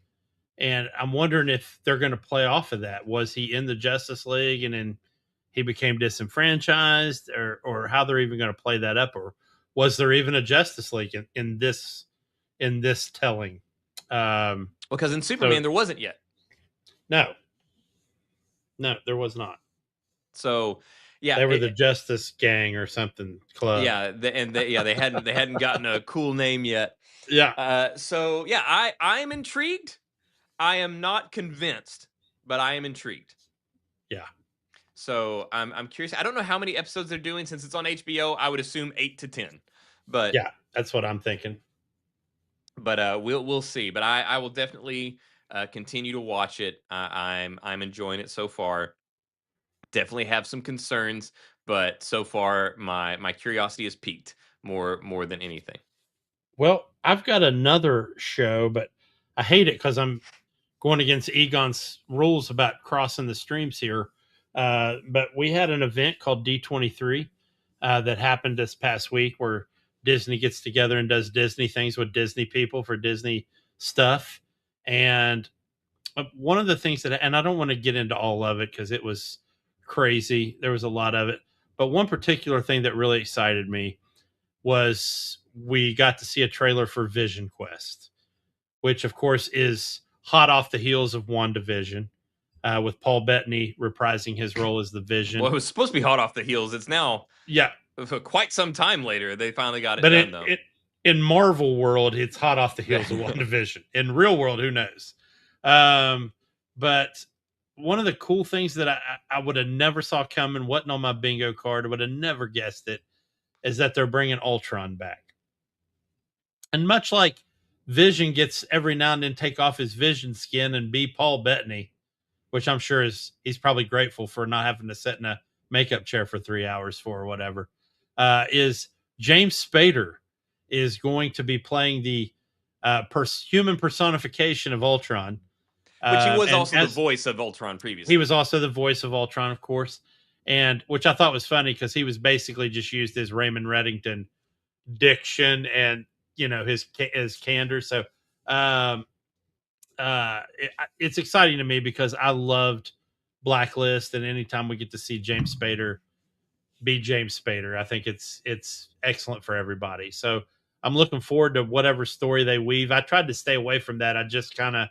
And I'm wondering if they're going to play off of that. Was he in the Justice League and then he became disenfranchised, or how they're even going to play that up? Or was there even a Justice League in this telling? Because in Superman, there wasn't yet. No, there was not. So, yeah, they were the Justice Gang or something club. Yeah, they hadn't gotten a cool name yet. Yeah. So yeah, I'm intrigued. I am not convinced, but I am intrigued. Yeah. So I'm curious. I don't know how many episodes they're doing since it's on HBO. I would assume 8 to 10. But yeah, that's what I'm thinking. But we'll see. But I will definitely continue to watch it. I'm enjoying it so far. Definitely have some concerns, but so far my curiosity is piqued more than anything. Well, I've got another show, but I hate it because I'm going against Egon's rules about crossing the streams here. But we had an event called D23 that happened this past week where Disney gets together and does Disney things with Disney people for Disney stuff. And one of the things that, and I don't want to get into all of it because it was crazy. There was a lot of it. But one particular thing that really excited me was we got to see a trailer for Vision Quest, which of course is hot off the heels of WandaVision, with Paul Bettany reprising his role as the Vision. Well, it was supposed to be hot off the heels. It's now for quite some time later they finally got it done, though. In Marvel world, it's hot off the heels of WandaVision. In real world, who knows? But one of the cool things that I would have never saw coming, wasn't on my bingo card, I would have never guessed it, is that they're bringing Ultron back. And much like Vision gets every now and then take off his Vision skin and be Paul Bettany, which I'm sure he's probably grateful for not having to sit in a makeup chair for 3 hours for or whatever, is James Spader is going to be playing the human personification of Ultron. Which he was also the voice of Ultron previously. He was also the voice of Ultron, of course. And which I thought was funny because he was basically just used his Raymond Reddington diction and, his candor. So it's exciting to me because I loved Blacklist, and anytime we get to see James Spader be James Spader, I think it's excellent for everybody. So I'm looking forward to whatever story they weave. I tried to stay away from that. I just kind of,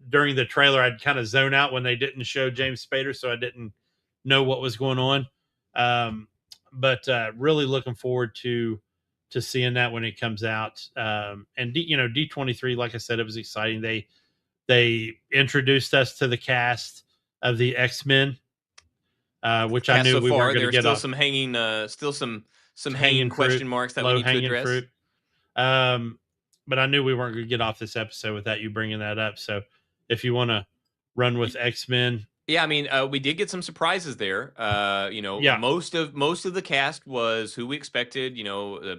during the trailer, I'd kind of zone out when they didn't show James Spader, so I didn't know what was going on. But really looking forward to seeing that when it comes out. And D23, like I said, it was exciting. They introduced us to the cast of the X-Men, which I knew so we weren't going to get still off. some hanging, some hanging question marks that we need to address. Fruit. But I knew we weren't going to get off this episode without you bringing that up. So if you want to run with X-Men. Yeah, I mean, we did get some surprises there. Most of the cast was who we expected.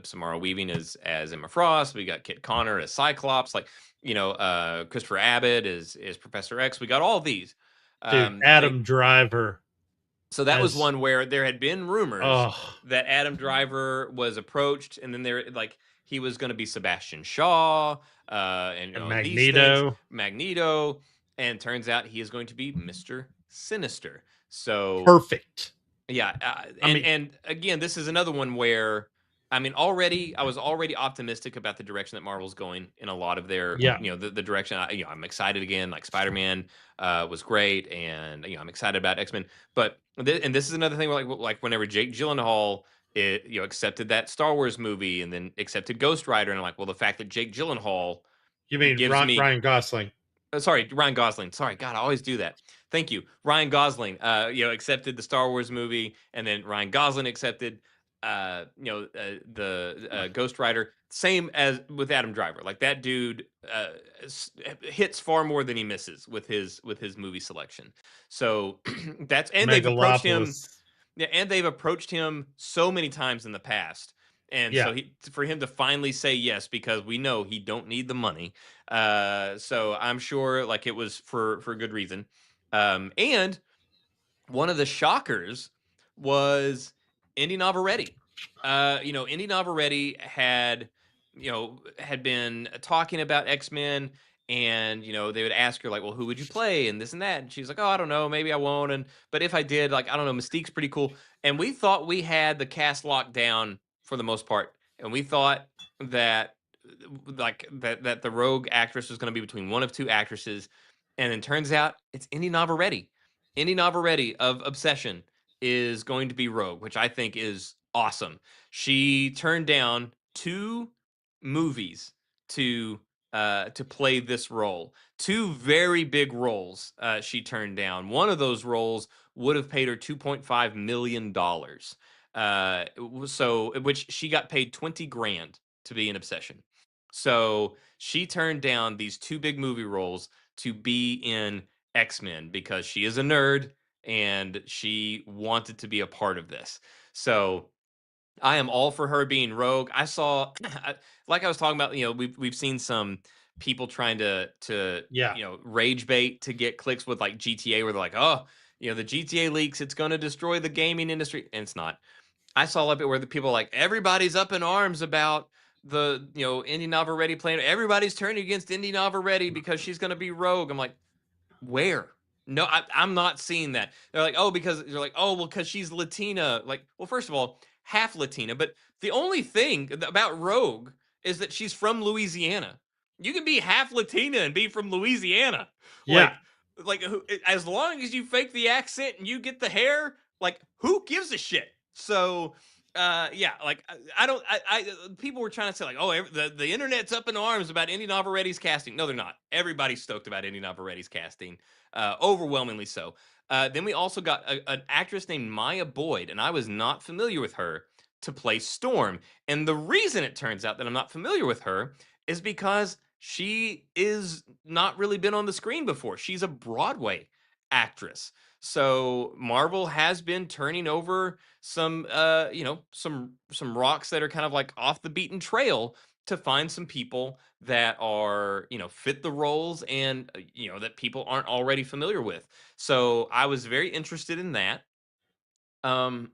Samara Weaving as Emma Frost. We got Kit Connor as Cyclops. Christopher Abbott is Professor X. We got all of these. Adam Driver. So that was one where there had been rumors that Adam Driver was approached, and then he was going to be Sebastian Shaw, and Magneto, and turns out he is going to be Mr. Sinister. So perfect. Yeah, and again, this is another one where I was already optimistic about the direction that Marvel's going in a lot of their, the direction. I'm excited again. Like Spider-Man was great, and I'm excited about X-Men. But this is another thing. Like whenever Jake Gyllenhaal it accepted that Star Wars movie and then accepted Ghost Rider, and I'm like, well, the fact that Jake Gyllenhaal You mean gives me Ryan Gosling? sorry, Ryan Gosling. Sorry, God, I always do that. Thank you, Ryan Gosling. Accepted the Star Wars movie, and then Ryan Gosling accepted, the Ghost Rider. Same as with Adam Driver. Like that dude hits far more than he misses with his movie selection. So and they've approached him. Megalopolis. Yeah, and they've approached him so many times in the past. And Yeah. so for him to finally say yes, because we know he don't need the money. So I'm sure like it was for good reason. And one of the shockers was Indy Navarrete. Indy Navarrete had been talking about X-Men, and they would ask her like, well, who would you play and this and that, and she's like, oh, I don't know, maybe I won't, but if I did, like, I don't know, Mystique's pretty cool. And we thought we had the cast locked down for the most part, and we thought that that the rogue actress was going to be between one of two actresses, and it turns out it's Indy Navarrete. Indy Navarrete of Obsession is going to be Rogue, which I think is awesome. She turned down 2 movies to play this role. 2 very big roles she turned down. One of those roles would have paid her $2.5 million. So which she got paid 20 grand to be in Obsession. So she turned down these 2 big movie roles to be in X-Men because she is a nerd and she wanted to be a part of this. So I am all for her being Rogue. I saw, like I was talking about, we've seen some people trying to Yeah. rage bait to get clicks with like GTA, where they're like, oh, the GTA leaks, it's going to destroy the gaming industry, and it's not. I saw a bit where the people are like, everybody's up in arms about the Indy Navarrete playing. Everybody's turning against Indy Navarrete because she's going to be Rogue. I'm like, where? No, I'm not seeing that. They're like, oh, because they're like, oh, well, because she's Latina. Like, well, first of all, half Latina. But the only thing about Rogue is that she's from Louisiana. You can be half Latina and be from Louisiana. Yeah. As long as you fake the accent and you get the hair, like, who gives a shit? So, yeah, like I don't. People were trying to say like, oh, the internet's up in arms about Indy Navarrete's casting. No, they're not. Everybody's stoked about Indy Navarrete's casting, overwhelmingly so. Then we also got an actress named Maya Boyd, and I was not familiar with her, to play Storm. And the reason it turns out that I'm not familiar with her is because she is not really been on the screen before. She's a Broadway actress. So Marvel has been turning over some some rocks that are kind of like off the beaten trail to find some people that are fit the roles, and that people aren't already familiar with. So I was very interested in that. um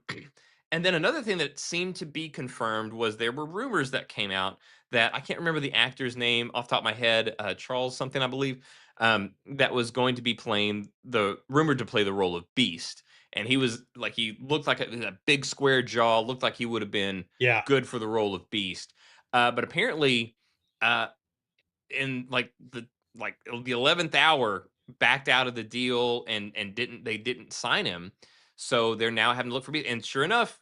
and then another thing that seemed to be confirmed was there were rumors that came out that I can't remember the actor's name off the top of my head, Charles something, I believe, that was going to be playing the rumored to play the role of Beast. And he was like, he looked like a big square jaw, looked like he would have been Yeah. good for the role of Beast. But apparently, uh, in the 11th hour, backed out of the deal, and didn't sign him. So they're now having to look for Beast. And sure enough,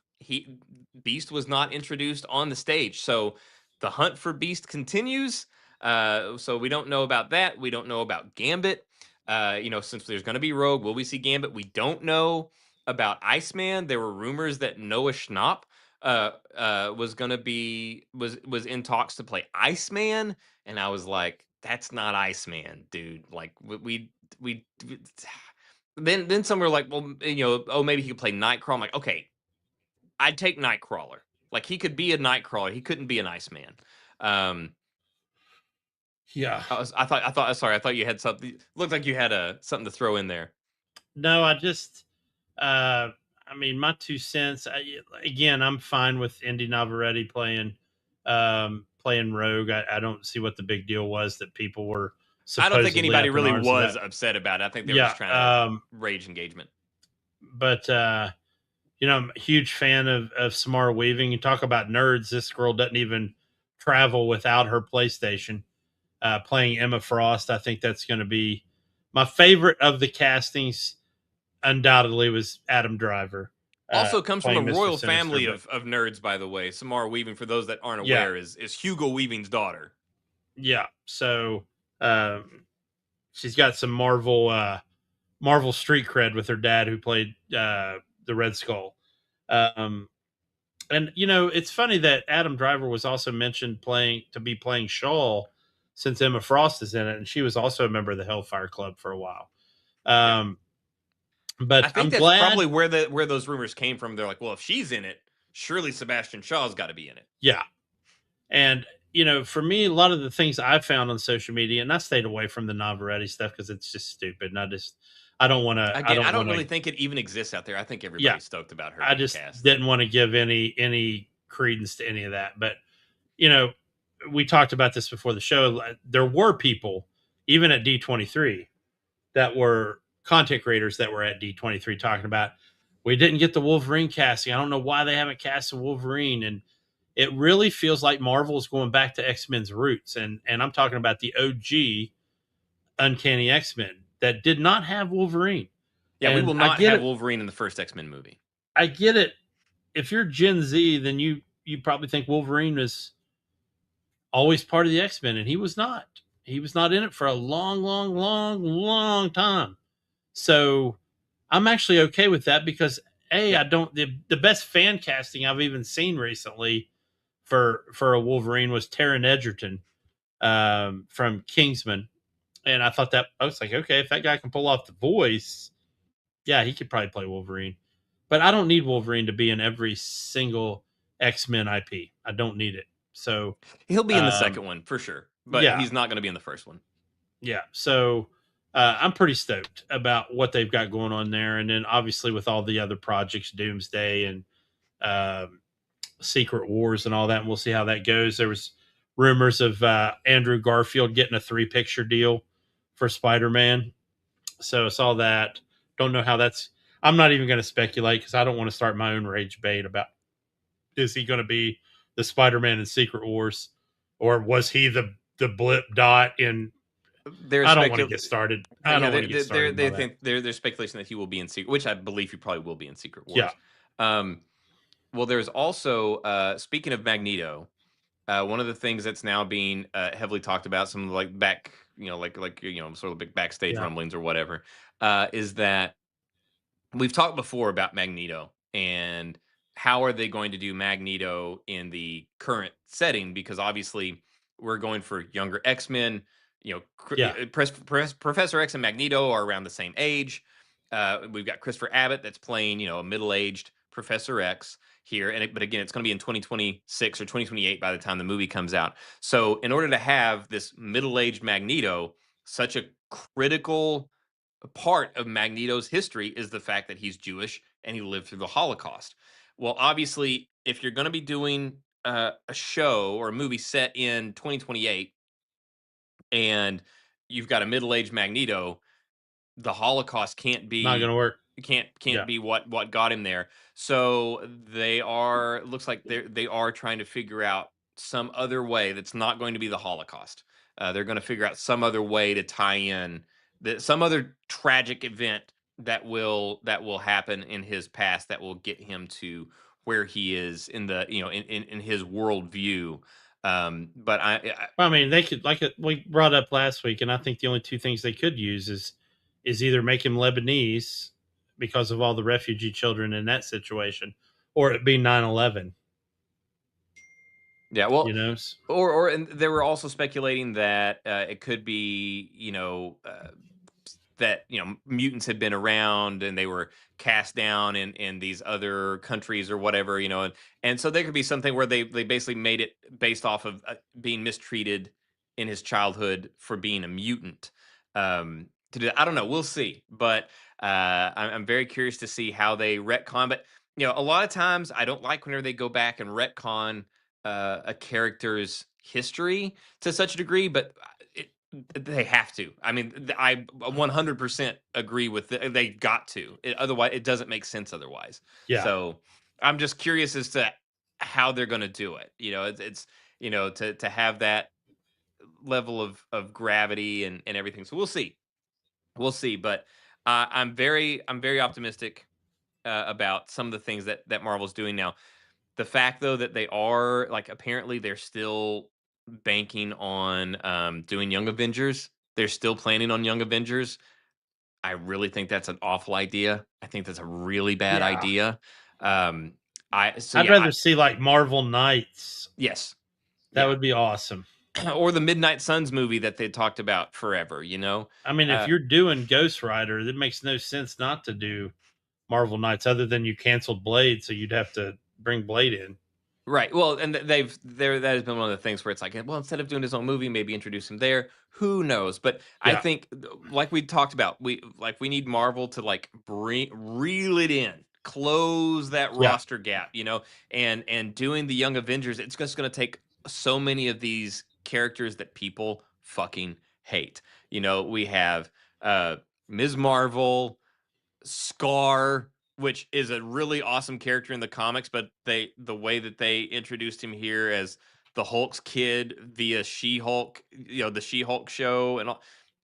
Beast was not introduced on the stage. So the hunt for Beast continues. So we don't know about that. We don't know about Gambit. Since there's going to be Rogue, will we see Gambit? We don't know about Iceman. There were rumors that Noah Schnapp was going to be was in talks to play Iceman, and I was like, that's not Iceman, dude. Like we then some were like, well, oh, maybe he could play Nightcrawler. I'm like, okay, I'd take Nightcrawler. Like, he could be a Nightcrawler. He couldn't be an Iceman. Um, Yeah. Sorry, I thought you had something. Looked like you had something to throw in there. No, I just, I mean, my 2 cents. Again, I'm fine with Indy Navarrete playing Rogue. I don't see what the big deal was that people were I don't think supposedly anybody up in really arms was about. upset about it. I think they were Yeah. just trying to rage engagement. But I'm a huge fan of Samara Weaving. You talk about nerds. This girl doesn't even travel without her PlayStation. Playing Emma Frost, I think that's going to be my favorite of the castings. Undoubtedly, was Adam Driver. Also comes from a playing Mister royal Sinister. family But of nerds, by the way. Samara Weaving, for those that aren't yeah, aware, is Hugo Weaving's daughter. yeah. So she's got some Marvel street cred with her dad, who played the Red Skull. Um, and it's funny that Adam Driver was also mentioned playing Shaw, since Emma Frost is in it, and she was also a member of the Hellfire Club for a while. Yeah. Um, I but think I'm that's probably glad. where those rumors came from. They're like, well, if she's in it, surely Sebastian Shaw's got to be in it. Yeah, and for me, a lot of the things I've found on social media, and I stayed away from the Navarrete stuff because it's just stupid, and I don't want to. I Again, I don't don't want to. really think it even exists out there. I think Yeah, everybody's stoked about her I being just cast. didn't want to give any credence to any of that. But you know, we talked about this before the show. There were people, even at D23, that were content creators that were at D23 talking about, we didn't get the Wolverine casting. I don't know why they haven't cast a Wolverine. And it really feels like Marvel is going back to X-Men's roots. And I'm talking about the OG Uncanny X-Men that did not have Wolverine. Yeah, we And will not have Wolverine in the first X-Men movie. I get it. If you're Gen Z, then you probably think Wolverine was always part of the X-Men, and he was not. He was not in it for a long, long, long, long time. So I'm actually okay with that because Yeah. I don't the best fan casting I've even seen recently for a Wolverine was Taron Egerton from Kingsman, and I was like, okay, if that guy can pull off the voice, yeah, he could probably play Wolverine. But I don't need Wolverine to be in every single X-Men IP. I don't need it. So He'll be in the um, second one for sure, but yeah, he's not going to be in the first one. yeah. So I'm pretty stoked about what they've got going on there, and then obviously with all the other projects, Doomsday and um, Secret Wars and all that, and we'll see how that goes. There was rumors of Andrew Garfield getting a 3-picture deal for Spider-Man, so I saw that. Don't know how that's. I'm not even going to speculate because I don't want to start my own rage bait about, is he going to be the Spider-Man in Secret Wars, or was he the blip dot in. There's I don't want to get started. I yeah, don't want to get started they by that. think there's speculation that he will be in Secret, which I believe he probably will be in Secret Yeah, Wars. Well, there's also speaking of Magneto, one of the things that's now being heavily talked about, some like back, sort of big backstage yeah, rumblings or whatever, is that we've talked before about Magneto and how are they going to do Magneto in the current setting? Because obviously we're going for younger X-Men. yeah, Professor X and Magneto are around the same age. We've got Christopher Abbott that's playing, a middle-aged Professor X here. But again, it's going to be in 2026 or 2028 by the time the movie comes out. So in order to have this middle-aged Magneto, such a critical part of Magneto's history is the fact that he's Jewish and he lived through the Holocaust. Well, obviously, if you're going to be doing a show or a movie set in 2028 and you've got a middle-aged Magneto, the Holocaust can't not be gonna work. can't Yeah, be what got him there. So they are looks like they are trying to figure out some other way that's not going to be the Holocaust. They're going to figure out some other way to tie in some other tragic event that will happen in his past that will get him to where he is in the in his worldview. But well, I mean, they could, like we brought up last week, and I think the only two things they could use is either make him Lebanese because of all the refugee children in that situation, or it be 9/11. yeah, You well, know, and they were also speculating that it could be, that mutants had been around and they were cast down in these other countries or whatever, and so there could be something where they basically made it based off of being mistreated in his childhood for being a mutant. To do that. I don't know, we'll see, but I'm very curious to see how they retcon. But a lot of times I don't like whenever they go back and retcon a character's history to such a degree, but they have to. I mean, I 100% agree with they got to. Otherwise, it doesn't make sense otherwise. yeah. So I'm just curious as to how they're going to do it. It's to have that level of gravity and everything. So we'll see. We'll see. But I'm very optimistic about some of the things that Marvel's doing now. The fact though that they are like apparently they're still banking on doing Young Avengers. They're still planning on Young Avengers. I really think that's an awful idea. I think that's a really bad Yeah. idea. Um, I'd rather see like Marvel Knights. Yes. That Yeah. would be awesome. Or the Midnight Suns movie that they talked about forever, you know? I mean, if you're doing Ghost Rider, it makes no sense not to do Marvel Knights other than you canceled Blade, so you'd have to bring Blade in. Right. Well, and that has been one of the things where it's like, well, instead of doing his own movie, maybe introduce him there. Who knows? But I think, like we talked about, we need Marvel to like reel it in, close that roster gap, you know, and doing the Young Avengers. It's just going to take so many of these characters that people fucking hate. You know, we have Ms. Marvel, Scar, which is a really awesome character in the comics, but the way that they introduced him here as the Hulk's kid via She-Hulk, you know, the She-Hulk show and all,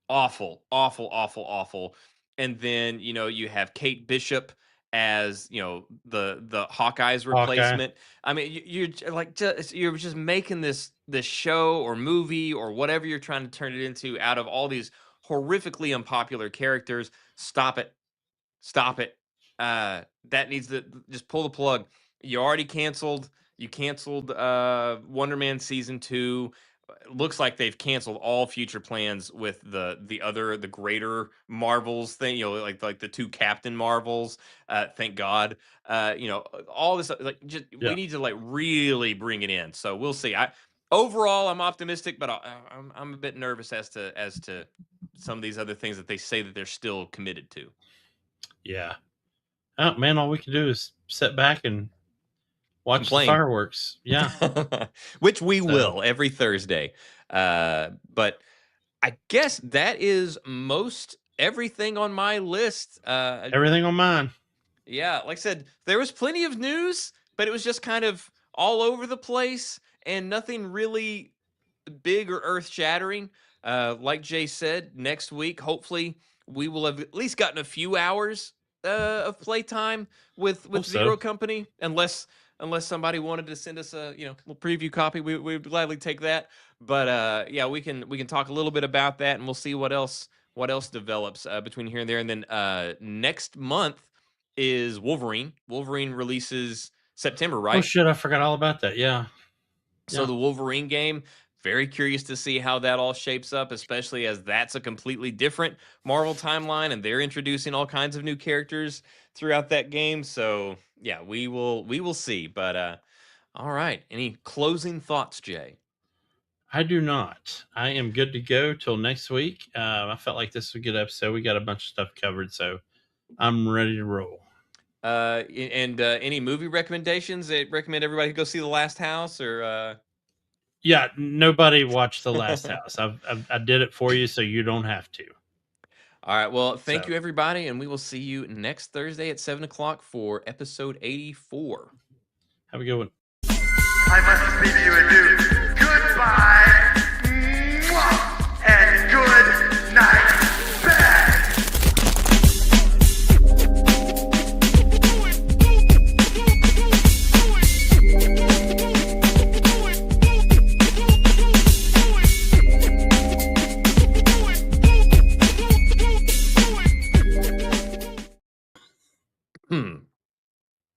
awful, awful, awful, awful. And then, you know, you have Kate Bishop as, you know, the Hawkeye's replacement. I mean, you're like you're just making this show or movie or whatever you're trying to turn it into out of all these horrifically unpopular characters. Stop it. Stop it. That needs to just pull the plug. You already canceled. You canceled Wonder Man season 2. Looks like they've canceled all future plans with the greater Marvels thing. You know, like the 2 Captain Marvels. Thank God. You know, all this like just we need to like really bring it in. So we'll see. Overall I'm optimistic, but I'm a bit nervous as to some of these other things that they say that they're still committed to. Yeah. Oh man, all we can do is sit back and watch the fireworks. Yeah. Which we will every Thursday. But I guess that is most everything on my list. Everything on mine. Yeah, like I said, there was plenty of news, but it was just kind of all over the place and nothing really big or earth-shattering. Like Jay said, next week, hopefully, we will have at least gotten a few hours of playtime with Zero Company, unless somebody wanted to send us a little preview copy, we'd gladly take that. But yeah, we can talk a little bit about that, and we'll see what else develops between here and there. And then next month is Wolverine. Wolverine releases September, right? Oh shit, I forgot all about that. Yeah. So the Wolverine game, very curious to see how that all shapes up, especially as that's a completely different Marvel timeline and they're introducing all kinds of new characters throughout that game. So yeah, we will see. But all right. Any closing thoughts, Jay? I do not. I am good to go till next week. I felt like this was a good episode. We got a bunch of stuff covered, so I'm ready to roll. And any movie recommendations? They recommend everybody go see The Last House, or yeah, nobody watched The Last House. I did it for you, so you don't have to. All right. Well, thank you, everybody, and we will see you next Thursday at 7:00 for episode 84. Have a good one. I must leave you adieu.